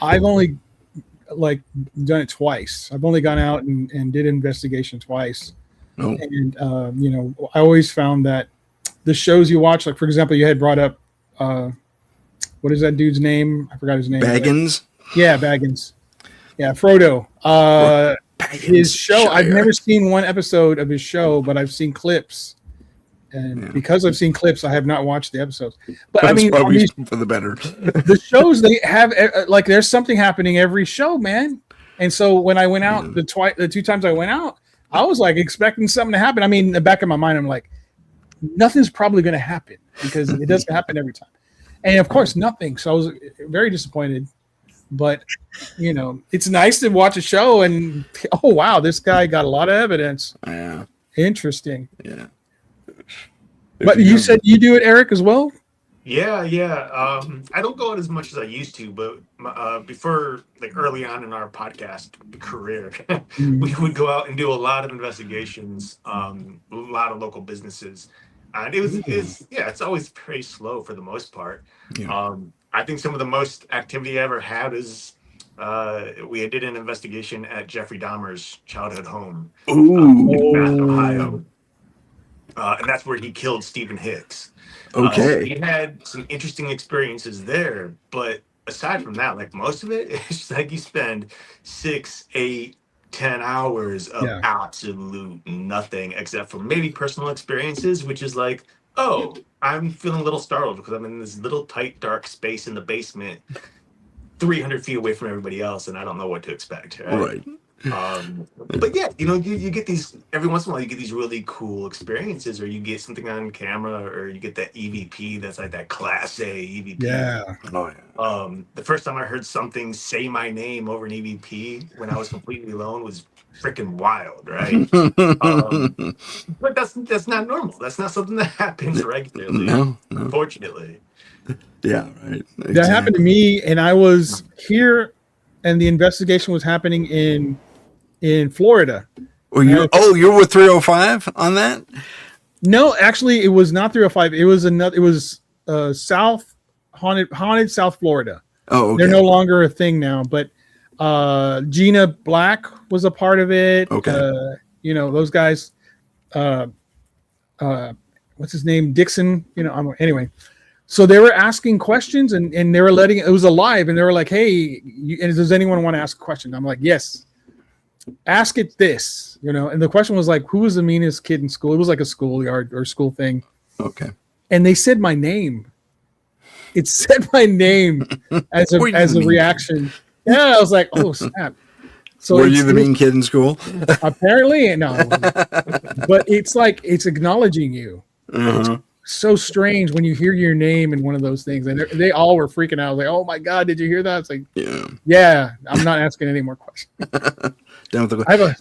I've only done it twice. I've only gone out and did investigation twice. Oh. And I always found that the shows you watch, like for example, you had brought up what is that dude's name? I forgot his name. Baggins. Yeah, Baggins. Yeah, Frodo. His show. I've never seen one episode of his show, but I've seen clips. And because I've seen clips, I have not watched the episodes. But probably for the better. The shows they have, there's something happening every show, man. And so when I went out, the two times I went out, I was expecting something to happen. In the back of my mind, I'm like, nothing's probably going to happen because it doesn't happen every time. And of course, nothing. So I was very disappointed. But it's nice to watch a show and oh wow, this guy got a lot of evidence. Yeah. Interesting. Yeah. But you said you do it, Eric, as well? Yeah. I don't go out as much as I used to, but before, like early on in our podcast career, we would go out and do a lot of investigations, a lot of local businesses, and it's always pretty slow for the most part. Yeah. I think some of the most activity I ever had is we did an investigation at Jeffrey Dahmer's childhood home in Bath, Ohio, and that's where he killed Stephen Hicks. Okay. We had some interesting experiences there, but aside from that, like most of it, it's just like you spend 6, 8, 10 hours of absolute nothing except for maybe personal experiences, which is like, oh, I'm feeling a little startled because I'm in this little tight, dark space in the basement, 300 feet away from everybody else, and I don't know what to expect. Right. But yeah, you get these every once in a while. You get these really cool experiences, or you get something on camera, or you get that EVP that's like that Class A EVP. Yeah. Oh yeah. The first time I heard something say my name over an EVP when I was completely alone was freaking wild, right? But that's not normal. That's not something that happens regularly. No. Unfortunately. Yeah. Right. Exactly. That happened to me, and I was here, and the investigation was happening in Florida. Well, you're with 305 on that? No, actually, it was not 305. It was another. It was South haunted South Florida. Oh, okay. They're no longer a thing now, but Gina Black was a part of it. Okay. Those guys. What's his name? Dixon. Anyway. So they were asking questions and they were letting it was alive, and they were like, "Hey, does anyone want to ask a question?" I'm like, "Yes." Ask it this, and the question was like, who was the meanest kid in school? It was like a schoolyard or school thing. Okay. And they said my name. It said my name as a reaction. Yeah, I was like, oh snap. So were you the mean kid in school? Apparently, no. But it's like it's acknowledging you. Uh-huh. It's so strange when you hear your name in one of those things, and they all were freaking out. I was like, "Oh my god, did you hear that?" It's like, yeah. I'm not asking any more questions. I have a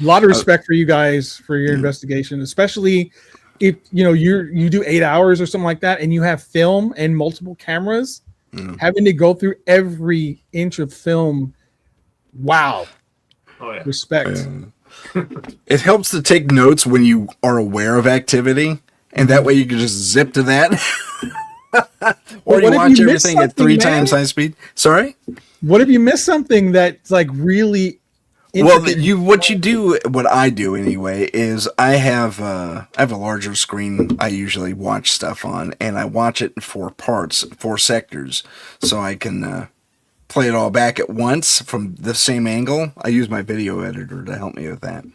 lot of respect for you guys for your investigation, especially if you do 8 hours or something like that, and you have film and multiple cameras, having to go through every inch of film. Wow. Oh yeah. Respect. It helps to take notes when you are aware of activity, and that way you can just zip to that. Or you watch everything at 3 times high speed. Sorry? What if you miss something that's like really intricate? What I do anyway, is I have a larger screen I usually watch stuff on, and I watch it in 4 parts, 4 sectors, so I can play it all back at once from the same angle. I use my video editor to help me with that.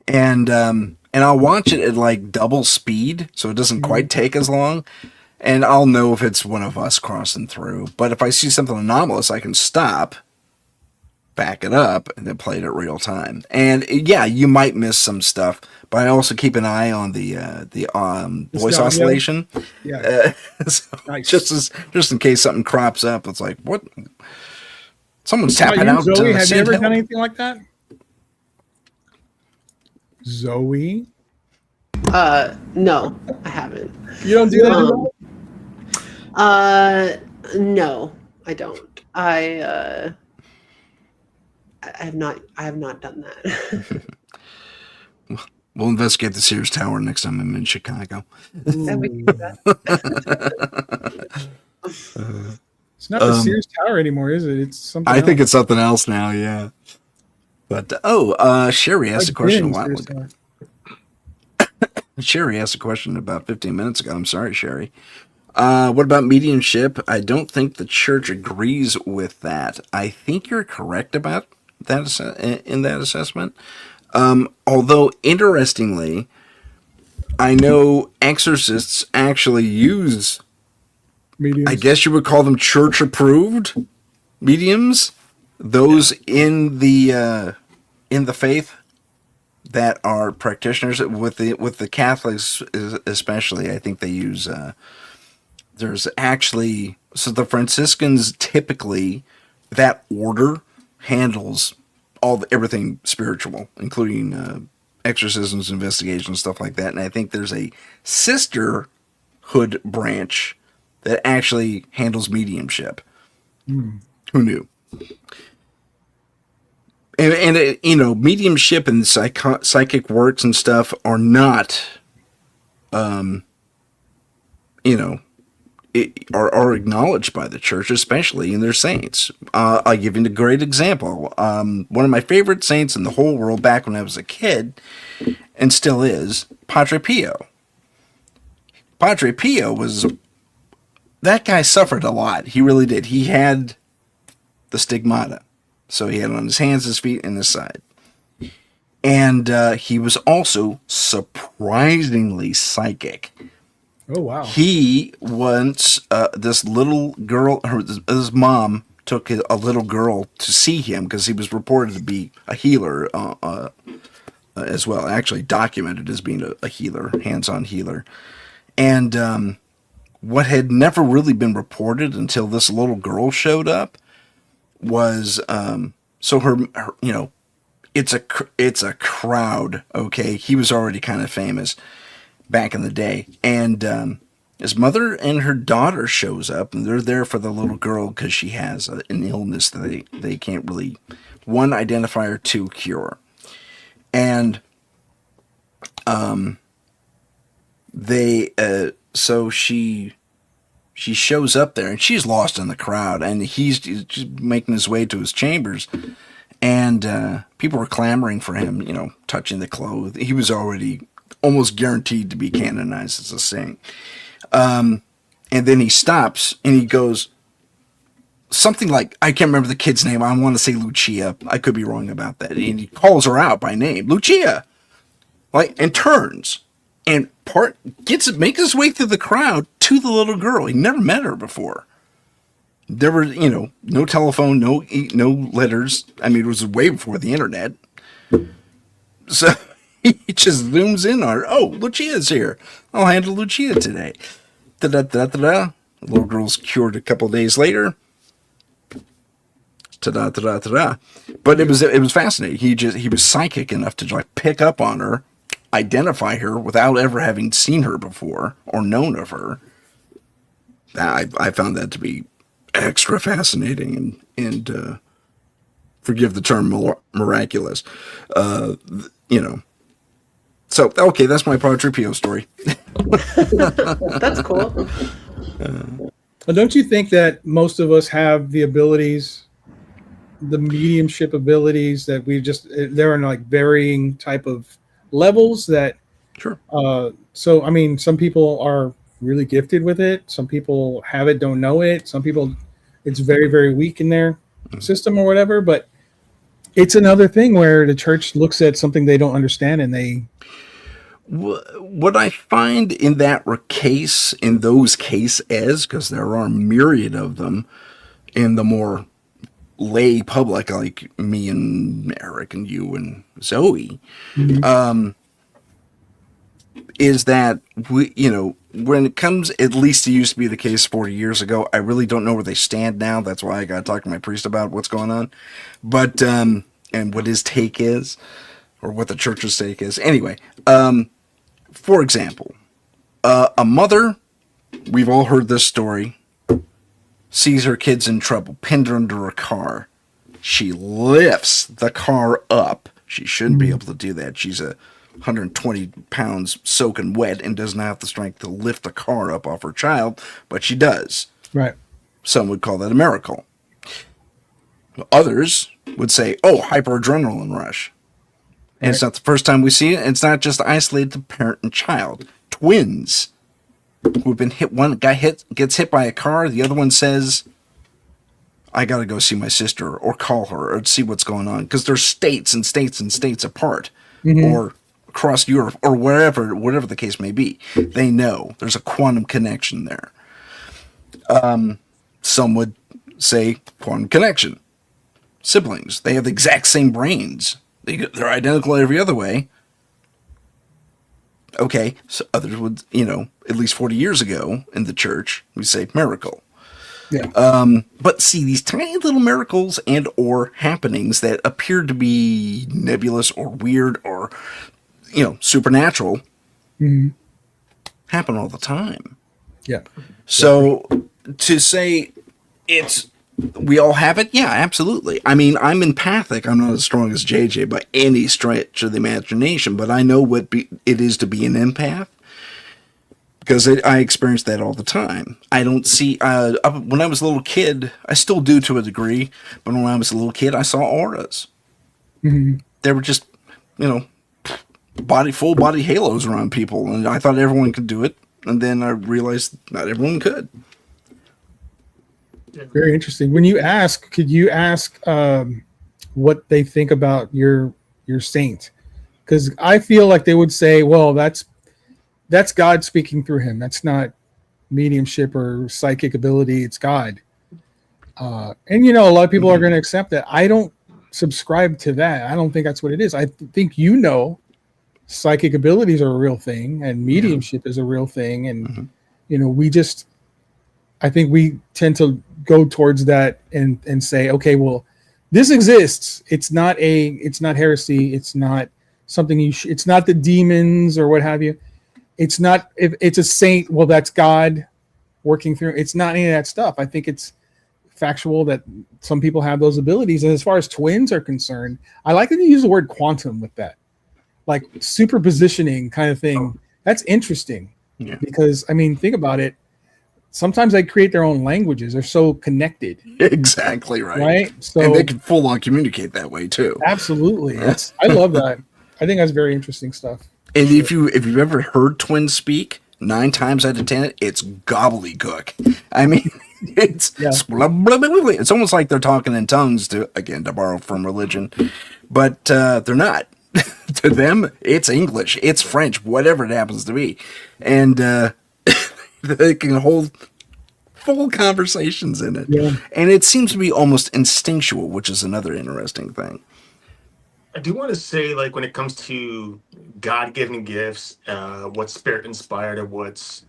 And I'll watch it at like double speed, so it doesn't quite take as long. And I'll know if it's one of us crossing through. But if I see something anomalous, I can stop, back it up, and then play it at real time. And yeah, you might miss some stuff, but I also keep an eye on the voice oscillation. Yeah. So nice. Just in case something crops up, it's like, what? Someone's tapping out. Zoey, have you ever done anything like that? Zoey? No, I haven't. You don't do that anymore? No, I don't. I have not done that. We'll investigate the Sears Tower next time I'm in Chicago. It's not the Sears Tower anymore, is it? It's something I think else. it's something else now, yeah. But Sherry asked a question a while ago. Sherry asked a question about 15 minutes ago. I'm sorry, Sherry. What about mediumship? I don't think the church agrees with that. I think you're correct about that in that assessment. Although, interestingly, I know exorcists actually use, mediums. I guess you would call them church-approved mediums. Those in the faith that are practitioners with the Catholics especially. I think they use. There's actually So the Franciscans typically, that order handles everything spiritual, including exorcisms, investigations, stuff like that. And I think there's a sisterhood branch that actually handles mediumship. Who knew? And mediumship and psychic works and stuff are not, are acknowledged by the church, especially in their saints. I'll give you a great example. One of my favorite saints in the whole world back when I was a kid, and still is, Padre Pio. Padre Pio that guy suffered a lot. He really did. He had the stigmata. So he had it on his hands, his feet, and his side. And he was also surprisingly psychic. Oh, wow. He once, this little girl, his mom took a little girl to see him because he was reported to be a healer as well. Actually documented as being a healer, hands-on healer. And what had never really been reported until this little girl showed up was, so her it's a crowd. Okay. He was already kind of famous back in the day. And, his mother and her daughter shows up, and they're there for the little girl because she has an illness that they can't really, one, identify or two, cure. And, so she shows up there, and she's lost in the crowd, and he's just making his way to his chambers, and people were clamoring for him, touching the clothes. He was already almost guaranteed to be canonized as a saint. And then he stops, and he goes something like, I can't remember the kid's name. I want to say Lucia. I could be wrong about that. And he calls her out by name, Lucia, and turns. And makes his way through the crowd to the little girl. He never met her before. There were, no telephone, no letters. I mean, it was way before the internet. So he just zooms in on her. Oh, Lucia's here. I'll handle Lucia today. Da-da-da-da-da. The little girl's cured a couple days later. Ta-da-da-da-da-da. But it was fascinating. He was psychic enough to pick up on her, identify her without ever having seen her before or known of her. I found that to be extra fascinating and forgive the term miraculous. So, okay, that's my Padre Pio story. That's cool. Well, don't you think that most of us have the abilities, the mediumship abilities that they're in varying type of levels that, Sure. So, I mean, some people are really gifted with it. Some people have it, don't know it. Some people, it's very, very weak in their system or whatever, but it's another thing where the church looks at something they don't understand and what I find in those cases, because there are myriad of them in the more lay public, like me and Eric and you and Zoe, is that when it comes, at least it used to be the case 40 years ago. I really don't know where they stand now. That's why I got to talk to my priest about what's going on. But, and what his take is, or what the church's take is. Anyway, for example, a mother, we've all heard this story, sees her kids in trouble, pinned under a car. She lifts the car up. She shouldn't be able to do that. She's 120 pounds soaking wet and doesn't have the strength to lift the car up off her child, but she does. Right. Some would call that a miracle. Others would say, oh, hyperadrenaline rush. And It's not the first time we see it. It's not just isolated to parent and child. Twins who've been hit. One guy gets hit by a car. The other one says, I got to go see my sister or call her or see what's going on. Because they're states and states and states apart. Or across Europe or whatever the case may be. They know there's a quantum connection there. Some would say quantum connection. Siblings. They have the exact same brains. They're identical every other way. Okay, so others would, at least 40 years ago in the church, we say miracle. Yeah. But see, these tiny little miracles and or happenings that appear to be nebulous or weird or, supernatural Hmm. happen all the time. Yeah. So to say it's we all have it, yeah, absolutely. I mean, I'm empathic. I'm not as strong as JJ by any stretch of the imagination, but I know what it is to be an empath because I experience that all the time. I don't see when I was a little kid, I still do to a degree, but when I was a little kid, I saw auras. Hmm. They were just, you know, full body halos around people, and I thought everyone could do it, and then I realized not everyone could. Very interesting. When you ask, could you ask what they think about your saint? Because I feel like they would say, "Well, that's God speaking through him. That's not mediumship or psychic ability. It's God." And a lot of people are going to accept that. I don't subscribe to that. I don't think that's what it is. I think psychic abilities are a real thing, and mediumship is a real thing, and I think we tend to go towards that and say, okay, well, this exists. It's not heresy. It's not something it's not the demons or what have you. It's not, if it's a saint, well, that's God working through. It's not any of that stuff. I think it's factual that some people have those abilities. And as far as twins are concerned, I like that you use the word quantum with that, like superpositioning kind of thing. That's interesting because, I mean, think about it. Sometimes they create their own languages. They're so connected. Exactly right. Right. So, and they can full on communicate that way too. Absolutely. I love that. I think that's very interesting stuff. And if you've ever heard twins speak, 9 times out of 10, it's gobbledygook. I mean, it's it's almost like they're talking in tongues to borrow from religion, but they're not. To them, it's English, it's French, whatever it happens to be, and they can hold full conversations in it. Yeah. And it seems to be almost instinctual, which is another interesting thing. I do want to say, like, when it comes to God-given gifts, what's spirit-inspired or what's,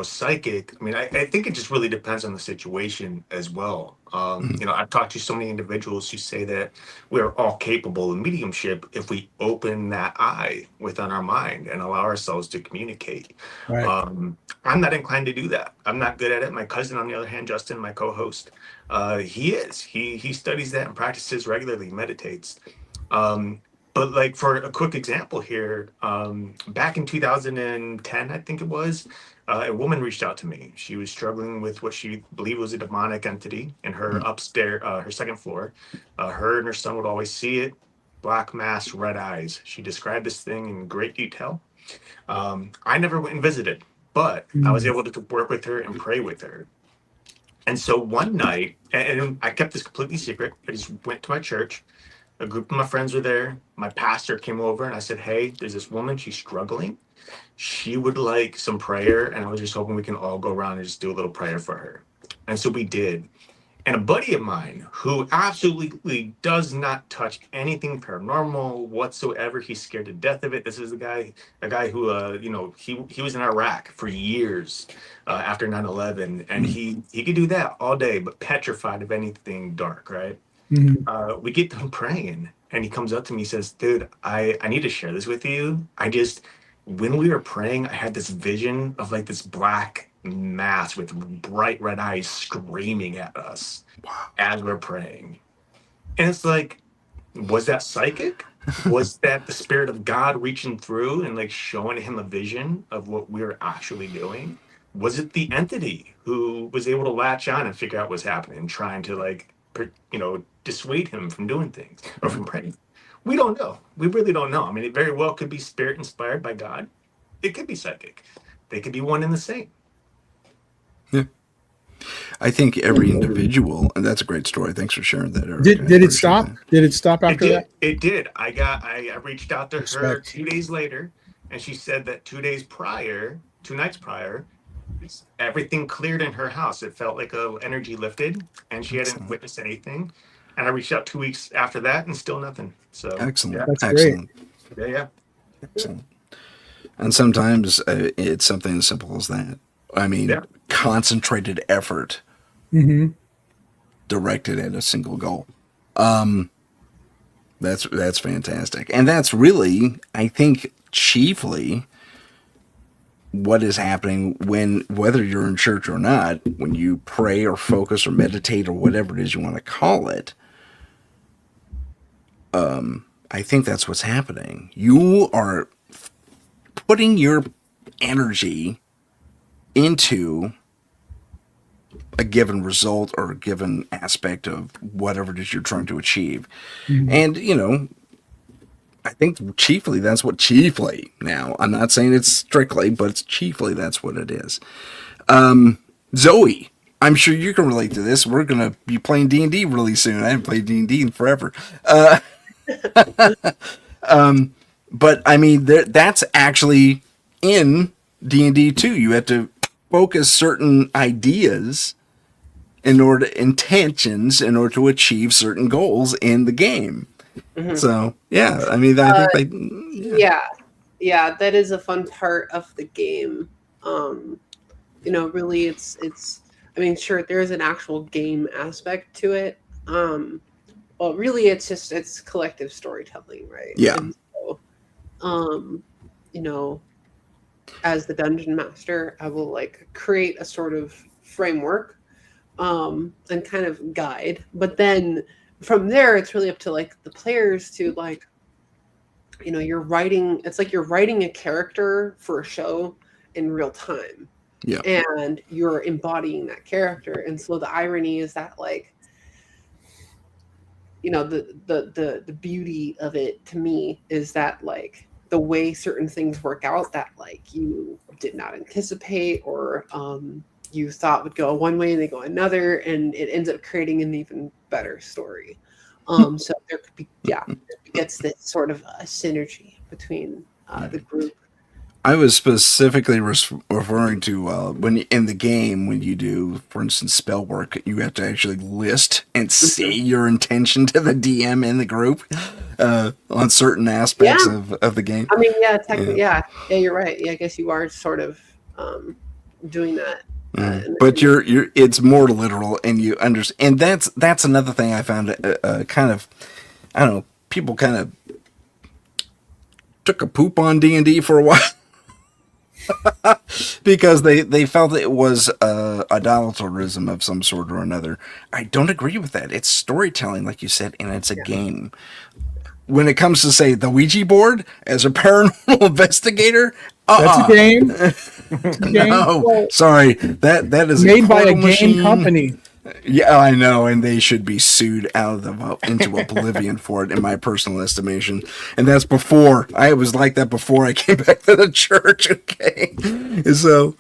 psychic, I mean, I think it just really depends on the situation as well. I've talked to so many individuals who say that we're all capable of mediumship if we open that eye within our mind and allow ourselves to communicate. Right. I'm not inclined to do that. I'm not good at it. My cousin, on the other hand, Justin, my co-host, he is. He studies that and practices regularly, meditates. But like, for a quick example here, back in 2010, I think it was, a woman reached out to me. She was struggling with what she believed was a demonic entity in her upstairs, her second floor. Her and her son would always see it, black mass, red eyes. She described this thing in great detail. I never went and visited, but I was able to work with her and pray with her. And so one night, and I kept this completely secret, I just went to my church. A group of my friends were there. My pastor came over and I said, hey, there's this woman. She's struggling. She would like some prayer. And I was just hoping we can all go around and just do a little prayer for her. And so we did. And a buddy of mine who absolutely does not touch anything paranormal whatsoever. He's scared to death of it. This is a guy who, he was in Iraq for years after 9/11. And he could do that all day, but petrified of anything dark, right? We get done praying and he comes up to me, he says, dude, I need to share this with you. When we were praying, I had this vision of like this black mass with bright red eyes screaming at us as we're praying. And it's like, was that psychic? Was that the spirit of God reaching through and like showing him a vision of what we were actually doing? Was it the entity who was able to latch on and figure out what's happening, trying to like, dissuade him from doing things or from praying? We don't know. We really don't know. I mean, it very well could be spirit inspired by God. It could be psychic. They could be one and the same. Yeah. I think every individual, and that's a great story. Thanks for sharing that, Eric. Did it stop? Did it stop after that? It did. I reached out to her 2 days later, and she said that 2 nights prior, everything cleared in her house. It felt like a energy lifted, and she hadn't witnessed anything. And I reached out 2 weeks after that, and still nothing. So excellent. Yeah. That's excellent. Great. Yeah. Excellent. And sometimes it's something as simple as that. I mean, concentrated effort Mm-hmm. directed at a single goal. That's fantastic, and that's really, I think, chiefly what is happening when, whether you're in church or not, when you pray or focus or meditate or whatever it is you want to call it. I think that's what's happening. You are putting your energy into a given result or a given aspect of whatever it is you're trying to achieve. Mm-hmm. And, I think chiefly now, I'm not saying it's strictly, but it's chiefly that's what it is. Zoe, I'm sure you can relate to this. We're going to be playing D&D really soon. I haven't played D&D in forever. But I mean, that's actually in D&D too. You have to focus certain ideas intentions in order to achieve certain goals in the game. Mm-hmm. So yeah, I mean, I think yeah, that is a fun part of the game. Really, it's. I mean, sure, there is an actual game aspect to it. Well, really, it's collective storytelling, right? Yeah. And so, as the dungeon master, I will create a sort of framework, and kind of guide. But then from there, it's really up to the players to you're writing. It's like you're writing a character for a show in real time. Yeah. And you're embodying that character. And so the irony is that the beauty of it to me is that the way certain things work out that you did not anticipate or you thought would go one way and they go another, and it ends up creating an even better story. So there could be, it's this sort of a synergy between the group. I was specifically referring to when in the game, when you do, for instance, spell work, you have to actually list and say your intention to the DM in the group on certain aspects of the game. I mean, technically, yeah, you're right. Yeah, I guess you are sort of doing that. But it's more literal, and you understand. And that's another thing I found kind of, I don't know, people kind of took a poop on D&D for a while. Because they felt it was idolatrism of some sort or another. I don't agree with that. It's storytelling, like you said, and it's a game. When it comes to, say, the Ouija board as a paranormal investigator, that's a game. It's a game. No, sorry, that is made by a game company. Yeah, I know, and they should be sued out of into oblivion for it, in my personal estimation. And that's before I was like that before I came back to the church. Okay, so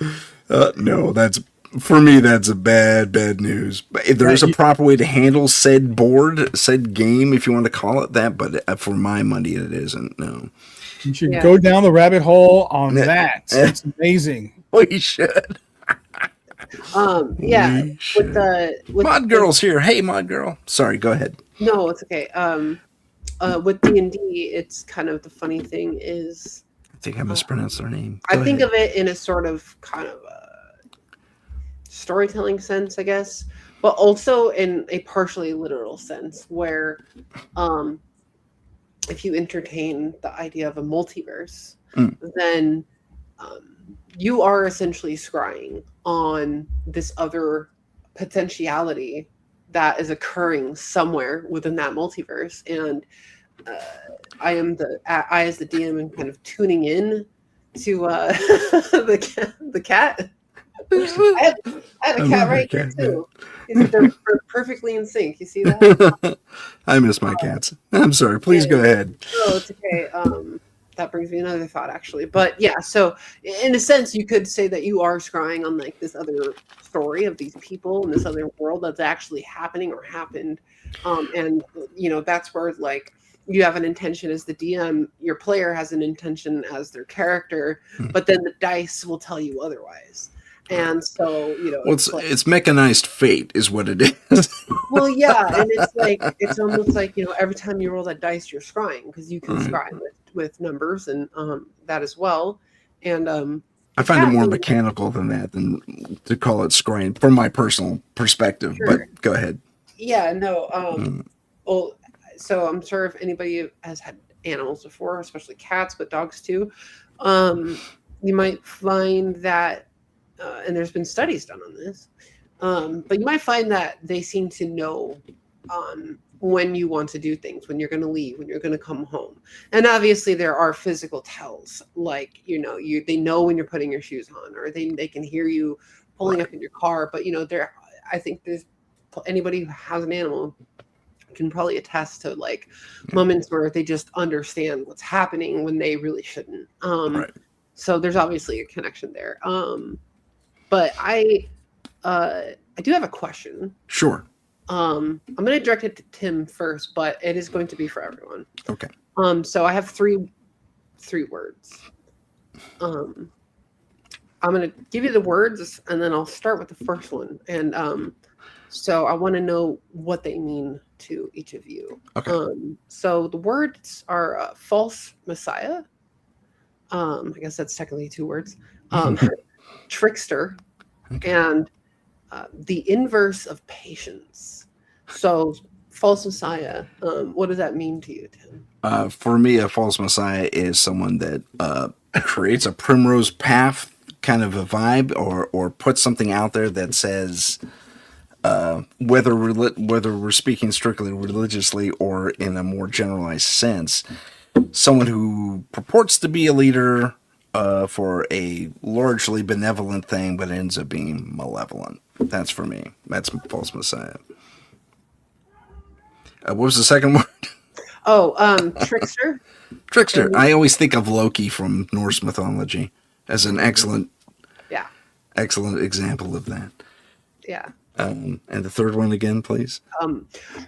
no, that's for me. That's a bad news. But there is a proper way to handle said board, said game, if you want to call it that. But for my money, it isn't. No, you should go down the rabbit hole on that. It's amazing. We should. With Mod Girl's here. Hey, Mod Girl. Sorry, go ahead. No, it's okay. With D&D, it's kind of the funny thing is, I think I mispronounced their name. I think of it in a sort of kind of a storytelling sense, I guess, but also in a partially literal sense, where if you entertain the idea of a multiverse, then you are essentially scrying on this other potentiality that is occurring somewhere within that multiverse. And I as the DM am kind of tuning in to the cat. I have a cat right here too. They're perfectly in sync. You see that? I miss my cats. I'm sorry. Please go ahead. No, it's okay. That brings me another thought, actually. But yeah, so in a sense, you could say that you are scrying on this other story of these people in this other world that's actually happening or happened. And that's where you have an intention as the DM, your player has an intention as their character, but then the dice will tell you otherwise. And so, it's mechanized fate is what it is. Well, yeah. And it's almost like, every time you roll that dice, you're scrying, because you can scry with numbers and that as well. And I find it more mechanical than that, than to call it scrying, from my personal perspective. Sure. But go ahead. Yeah, no. Well, so I'm sure if anybody has had animals before, especially cats, but dogs too, you might find that, and there's been studies done on this, but you might find that they seem to know when you want to do things, when you're going to leave, when you're going to come home. And obviously there are physical tells, like, they know when you're putting your shoes on, or they can hear you pulling up in your car. But, I think there's anybody who has an animal can probably attest to like moments where they just understand what's happening when they really shouldn't. So there's obviously a connection there. But I do have a question. Sure. I'm going to direct it to Tim first, but it is going to be for everyone. Okay. So I have three words. I'm going to give you the words, and then I'll start with the first one. And so I want to know what they mean to each of you. Okay. So the words are false messiah. I guess that's technically two words. Trickster, and the inverse of patience. So false messiah, what does that mean to you, Tim? For me, a false messiah is someone that creates a primrose path kind of a vibe, or puts something out there that says, whether we're speaking strictly religiously or in a more generalized sense, someone who purports to be a leader for a largely benevolent thing, but ends up being malevolent. That's for me. That's false messiah. What was the second word? Trickster. Trickster. I always think of Loki from Norse mythology as an excellent example of that. Yeah. And the third one again, please.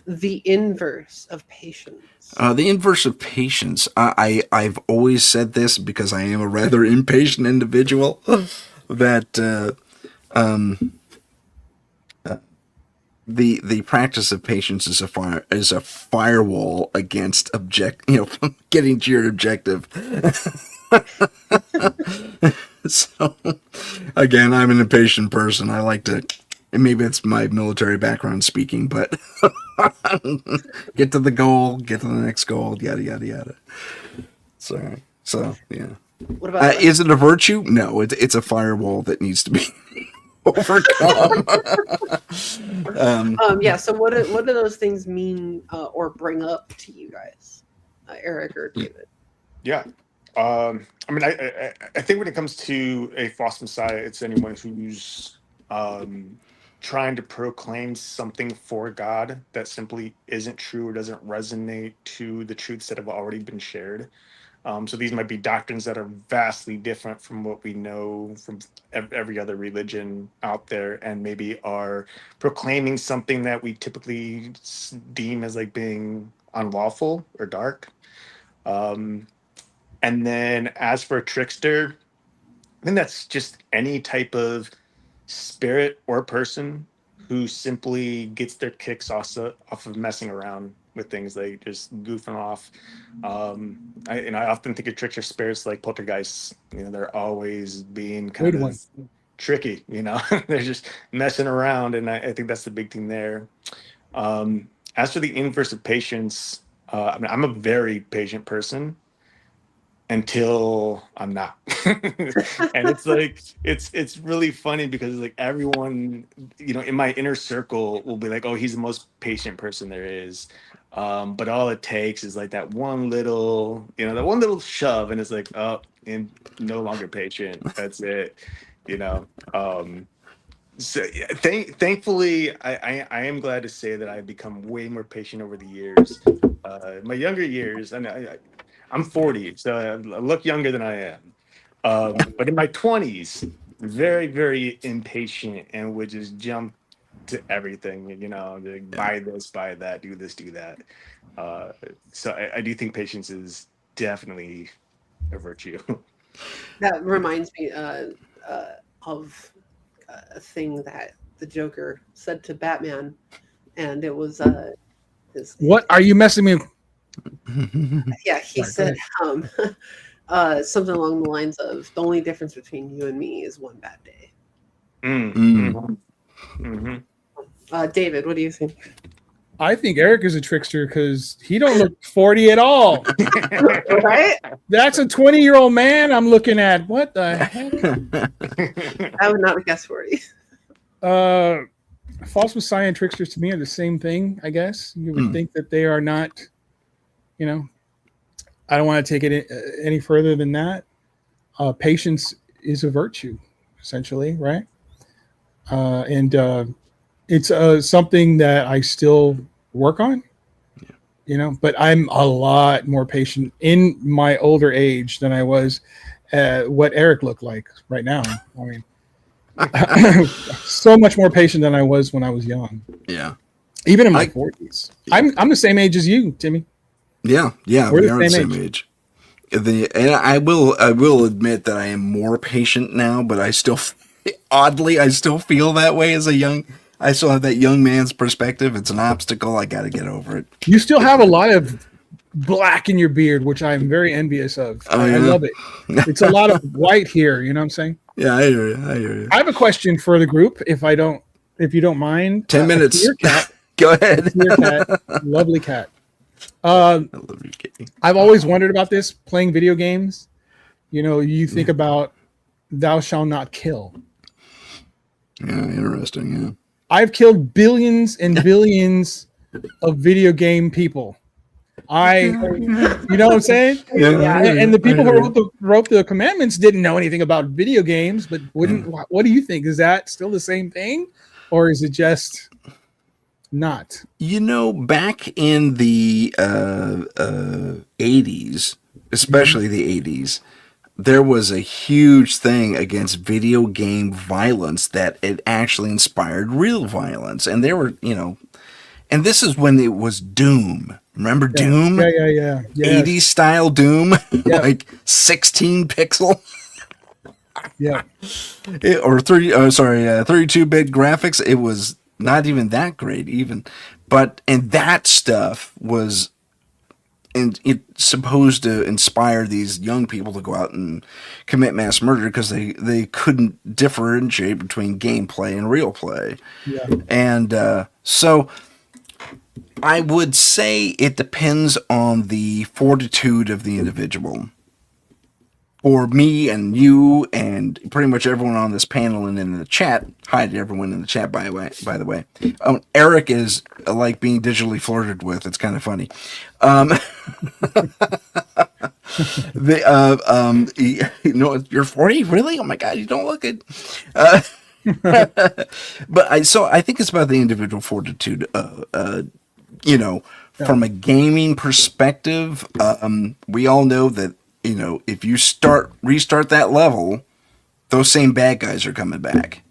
The inverse of patience. The inverse of patience. I've always said this because I am a rather impatient individual. That the practice of patience is a firewall against getting to your objective. So, again, I'm an impatient person. I like to. And maybe it's my military background speaking, but get to the goal, get to the next goal, yada, yada, yada. So yeah. What about is it a virtue? No, it's a firewall that needs to be overcome. yeah. So what do those things mean or bring up to you guys, Eric or David? Yeah. I mean, I think when it comes to a false messiah, it's anyone who's trying to proclaim something for God that simply isn't true or doesn't resonate to the truths that have already been shared. So these might be doctrines that are vastly different from what we know from every other religion out there, and maybe are proclaiming something that we typically deem as like being unlawful or dark. And then as for trickster, I think that's just any type of spirit or person who simply gets their kicks off of messing around with things, like just goofing off. I often think of trickster spirits like poltergeists. They're always being kind of tricky. They're just messing around, and I think that's the big thing there. As for the inverse of patience, I mean, I'm a very patient person until I'm not. And it's like it's really funny because like everyone in my inner circle will be like, oh, he's the most patient person there is, but all it takes is like that one little shove, and it's like, oh, and no longer patient. That's it. So yeah, thankfully I am glad to say that I've become way more patient over the years. My younger years, and I'm 40, so I look younger than I am. But in my 20s, very, very impatient and would just jump to everything, like buy this, buy that, do this, do that. So I do think patience is definitely a virtue. That reminds me of a thing that the Joker said to Batman, and it was what are you messing me? Yeah, he said something along the lines of the only difference between you and me is one bad day. David, what do you think? I think Eric is a trickster because he don't look 40 at all. Right? That's a 20-year-old man I'm looking at. What the heck? I would not guess 40. False Messiah and tricksters to me are the same thing, I guess. You would think that they are not, I don't want to take it any further than that. Patience is a virtue, essentially, right? And it's something that I still work on, but I'm a lot more patient in my older age than I was what Eric looked like right now. I mean, so much more patient than I was when I was young. Yeah. Even in my 40s. I'm the same age as you, Timmy. Yeah. We're We are the same age. And I will admit that I am more patient now, but I still feel that way as I still have that young man's perspective. It's an obstacle. I got to get over it. You still have a lot of black in your beard, which I'm very envious of. I love it. It's a lot of white here. You know what I'm saying? Yeah, I hear you. I have a question for the group, if you don't mind. 10 minutes. Cat. Go ahead. Cat. Lovely cat. I love you, Katie. I've always wondered about this, playing video games. You think about thou shalt not kill. Yeah, interesting, yeah. I've killed billions and billions of video game people. You know what I'm saying? Yeah. And the people who wrote the commandments didn't know anything about video games, but what do you think? Is that still the same thing? Or is it just not? Back in the 80s, especially the 80s, there was a huge thing against video game violence that it actually inspired real violence. And there were, and this is when it was Doom. Remember Doom? Yeah. 80s style Doom, Yeah. like 16 pixel. Yeah. Or 32-bit graphics. It was not even that great even. And that stuff was, and it's supposed to inspire these young people to go out and commit mass murder because they couldn't differentiate between gameplay and real play. Yeah. And so I would say it depends on the fortitude of the individual. For me and you and pretty much everyone on this panel and in the chat, hi to everyone in the chat, by the way. Eric is like being digitally flirted with. It's kind of funny. You're 40, really? Oh my God, you don't look it. But I think it's about the individual fortitude. From a gaming perspective, we all know that. If you restart that level, those same bad guys are coming back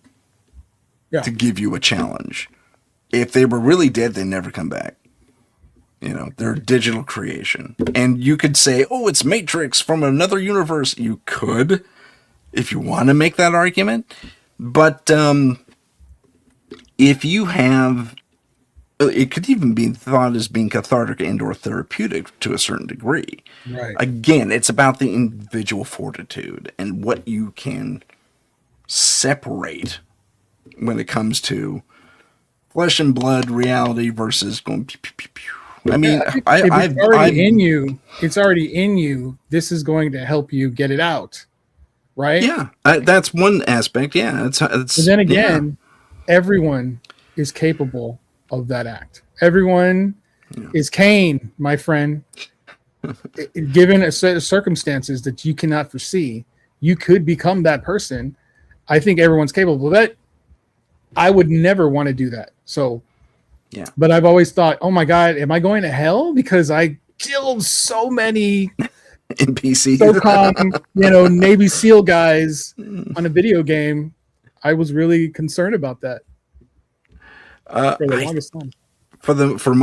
to give you a challenge. If they were really dead, they never come back. They're a digital creation. And you could say, oh, it's Matrix from another universe. You could, if you want to make that argument. But if you have... It could even be thought as being cathartic and or therapeutic to a certain degree. Right. Again, it's about the individual fortitude and what you can separate when it comes to flesh and blood reality versus going pew, pew, pew, pew. I mean, it's already in you. It's already in you. This is going to help you get it out, right? Yeah, that's one aspect. Yeah, it's but then again, everyone is capable of that act. Everyone is Cain, my friend. Given a set of circumstances that you cannot foresee, you could become that person. I think everyone's capable of that. I would never want to do that. So, yeah. But I've always thought, oh my God, am I going to hell because I killed so many NPCs, SOCOM, Navy SEAL guys on a video game? I was really concerned about that. For the longest time. From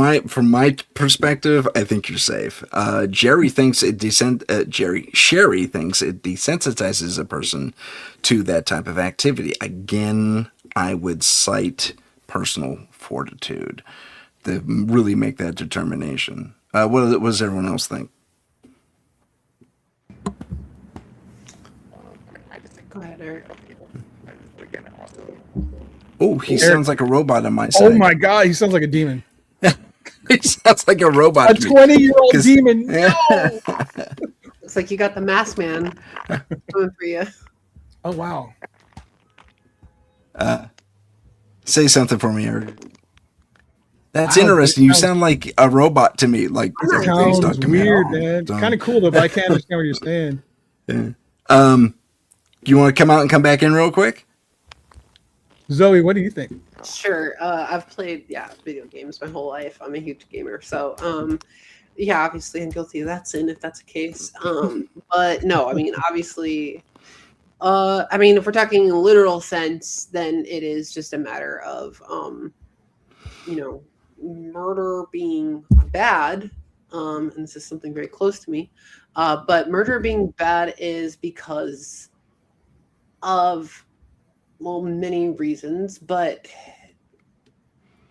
my perspective, I think you're safe. Sherry thinks it desensitizes a person to that type of activity. Again, I would cite personal fortitude to really make that determination. What does everyone else think? Go ahead, Eric. Oh, he Eric. sounds like a robot on my side. Oh my God, he sounds like a demon. He sounds like a robot. A to me. 20-year-old 'Cause- demon. No. Looks like you got the mask man coming for you. Oh wow. Say something for me, Eric. That's Wow, interesting. it You sounds- sound like a robot to me. Like everything's Sounds talking to me. weird, man. Kind of cool though, but I can't understand what you're saying. Yeah. You want to come out and come back in real quick? Zoe, what do you think? Sure. I've played video games my whole life. I'm a huge gamer, so yeah, obviously I'm guilty of that sin if that's the case. But no, I mean obviously, I mean if we're talking in a literal sense, then it is just a matter of murder being bad. And this is something very close to me. But murder being bad is because of many reasons, but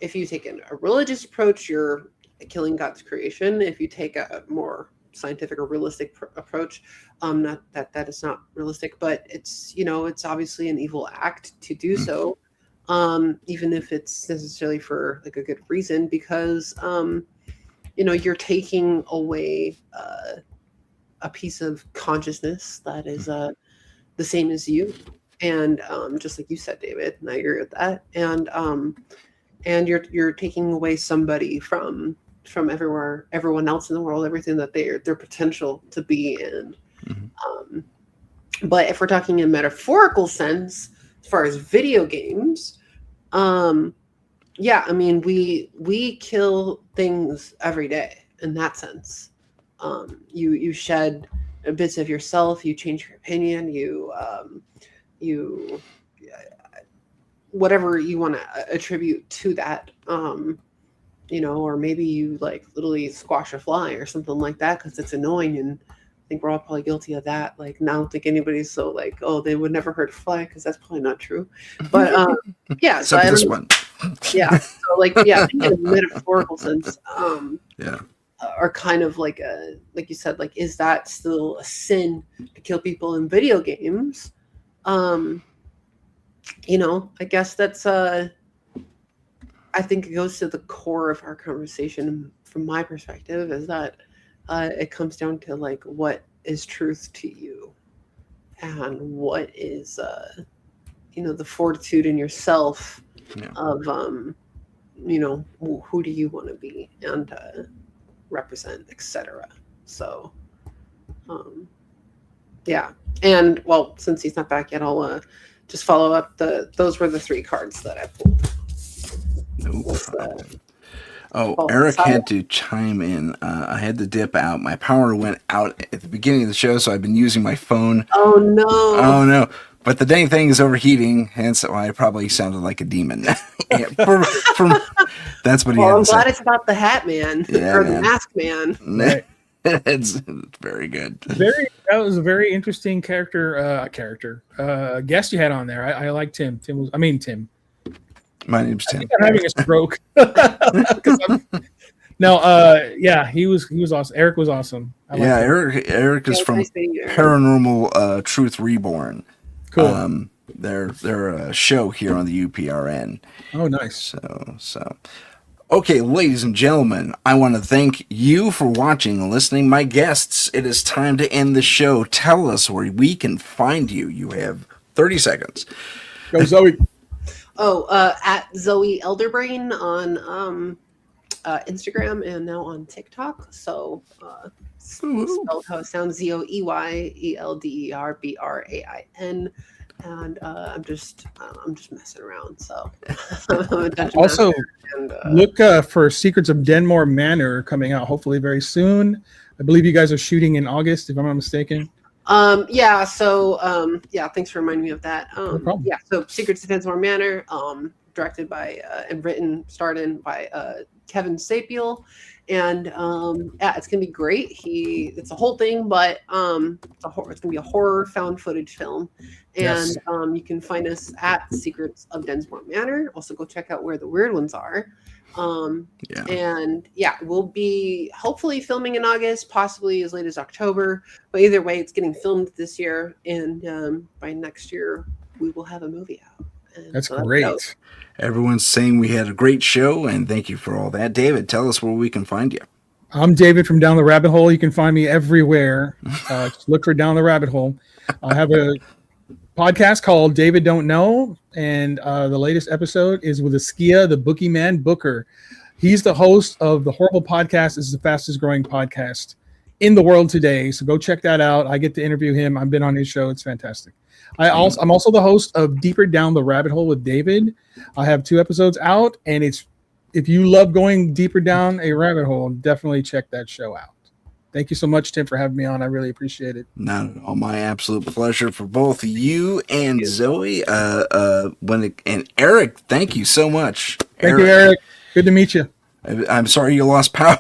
if you take a religious approach, you're killing God's creation. If you take a more scientific or realistic approach, not that is not realistic, but it's it's obviously an evil act to do so, even if it's necessarily for like a good reason, because you're taking away a piece of consciousness that is the same as you. And just like you said, David, and I agree with that. And you're taking away somebody from everyone else in the world, everything that their potential to be. And but if we're talking in metaphorical sense, as far as video games, I mean we kill things every day in that sense. You shed bits of yourself, you change your opinion, you whatever you want to attribute to that, or maybe you like literally squash a fly or something like that because it's annoying. And I think we're all probably guilty of that. Like, I don't think anybody's so like, oh, they would never hurt a fly, because that's probably not true. But yeah, so Except this one. yeah, so like I think in a metaphorical sense, Yeah. are kind of like you said, like, is that still a sin to kill people in video games? I guess that's I think it goes to the core of our conversation from my perspective, is that it comes down to like what is truth to you, and what is the fortitude in yourself of who do you want to be and represent, etc. So and well, since he's not back yet, I'll just follow up. Those were the 3 cards that I pulled. Eric had to chime in. I had to dip out. My power went out at the beginning of the show, so I've been using my phone. Oh no! Oh no! But the dang thing is overheating, hence why I probably sounded like a demon. That's what he had I'm to glad say. it's about the Hat Man or the Mask Man. Right. It's very good. That was a very interesting guest you had on there. I like Tim. Tim. My name's Tim. I'm having a stroke. He was awesome. Eric was awesome. Eric is from Nice meeting you. Paranormal Truth Reborn. Cool. They're a show here on the UPRN. Oh, nice. So. Okay, ladies and gentlemen, I want to thank you for watching and listening. My guests, it is time to end the show. Tell us where we can find you. You have 30 seconds. Go, Zoe. At Zoey Elderbrain on Instagram and now on TikTok. So spelled how it sounds, ZoeyElderbrain. And I'm just messing around. So Also, look for Secrets of Denmore Manor coming out hopefully very soon. I believe you guys are shooting in August, if I'm not mistaken. Thanks for reminding me of that. No problem. So Secrets of Denmore Manor, directed by and written, starred in by Kevin Sapiel. And it's gonna be great. It's a whole thing, but it's gonna be a horror found footage film. And you can find us at Secrets of Densmore Manor. Also go check out Where the Weird Ones Are. Yeah. And yeah, we'll be hopefully filming in August, possibly as late as October. But either way, it's getting filmed this year, and by next year we will have a movie out. And That's so dope. great. Everyone's saying we had a great show, and thank you for all that. David, tell us where we can find you. I'm David from Down the Rabbit Hole. You can find me everywhere. Just look for Down the Rabbit Hole. I have a podcast called David Don't Know, and the latest episode is with Askia, the Boogeyman Booker. He's the host of the Horrible Podcast. It's the fastest growing podcast in the world today. So go check that out. I get to interview him. I've been on his show. It's fantastic. I'm also the host of Deeper Down the Rabbit Hole with David. I have 2 episodes out, and if you love going deeper down a rabbit hole, definitely check that show out. Thank you so much, Tim, for having me on. I really appreciate it. Not at all. My absolute pleasure for both you and Zoe. And Eric, thank you so much. Thank you, Eric. Good to meet you. I'm sorry you lost power.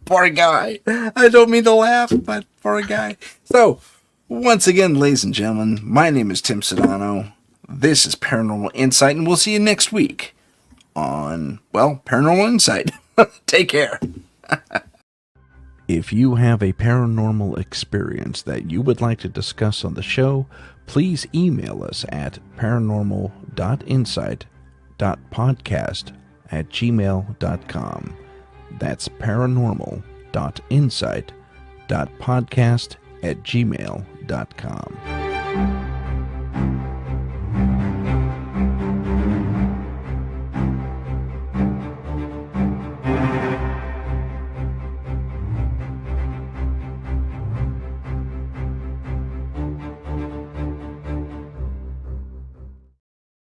Poor guy. I don't mean to laugh, but poor guy. So, once again, ladies and gentlemen, my name is Tim Sedano. This is Paranormal Insight, and we'll see you next week on, Paranormal Insight. Take care. If you have a paranormal experience that you would like to discuss on the show, please email us at paranormal.insight.podcast@gmail.com. That's paranormal.insight.podcast@gmail.com.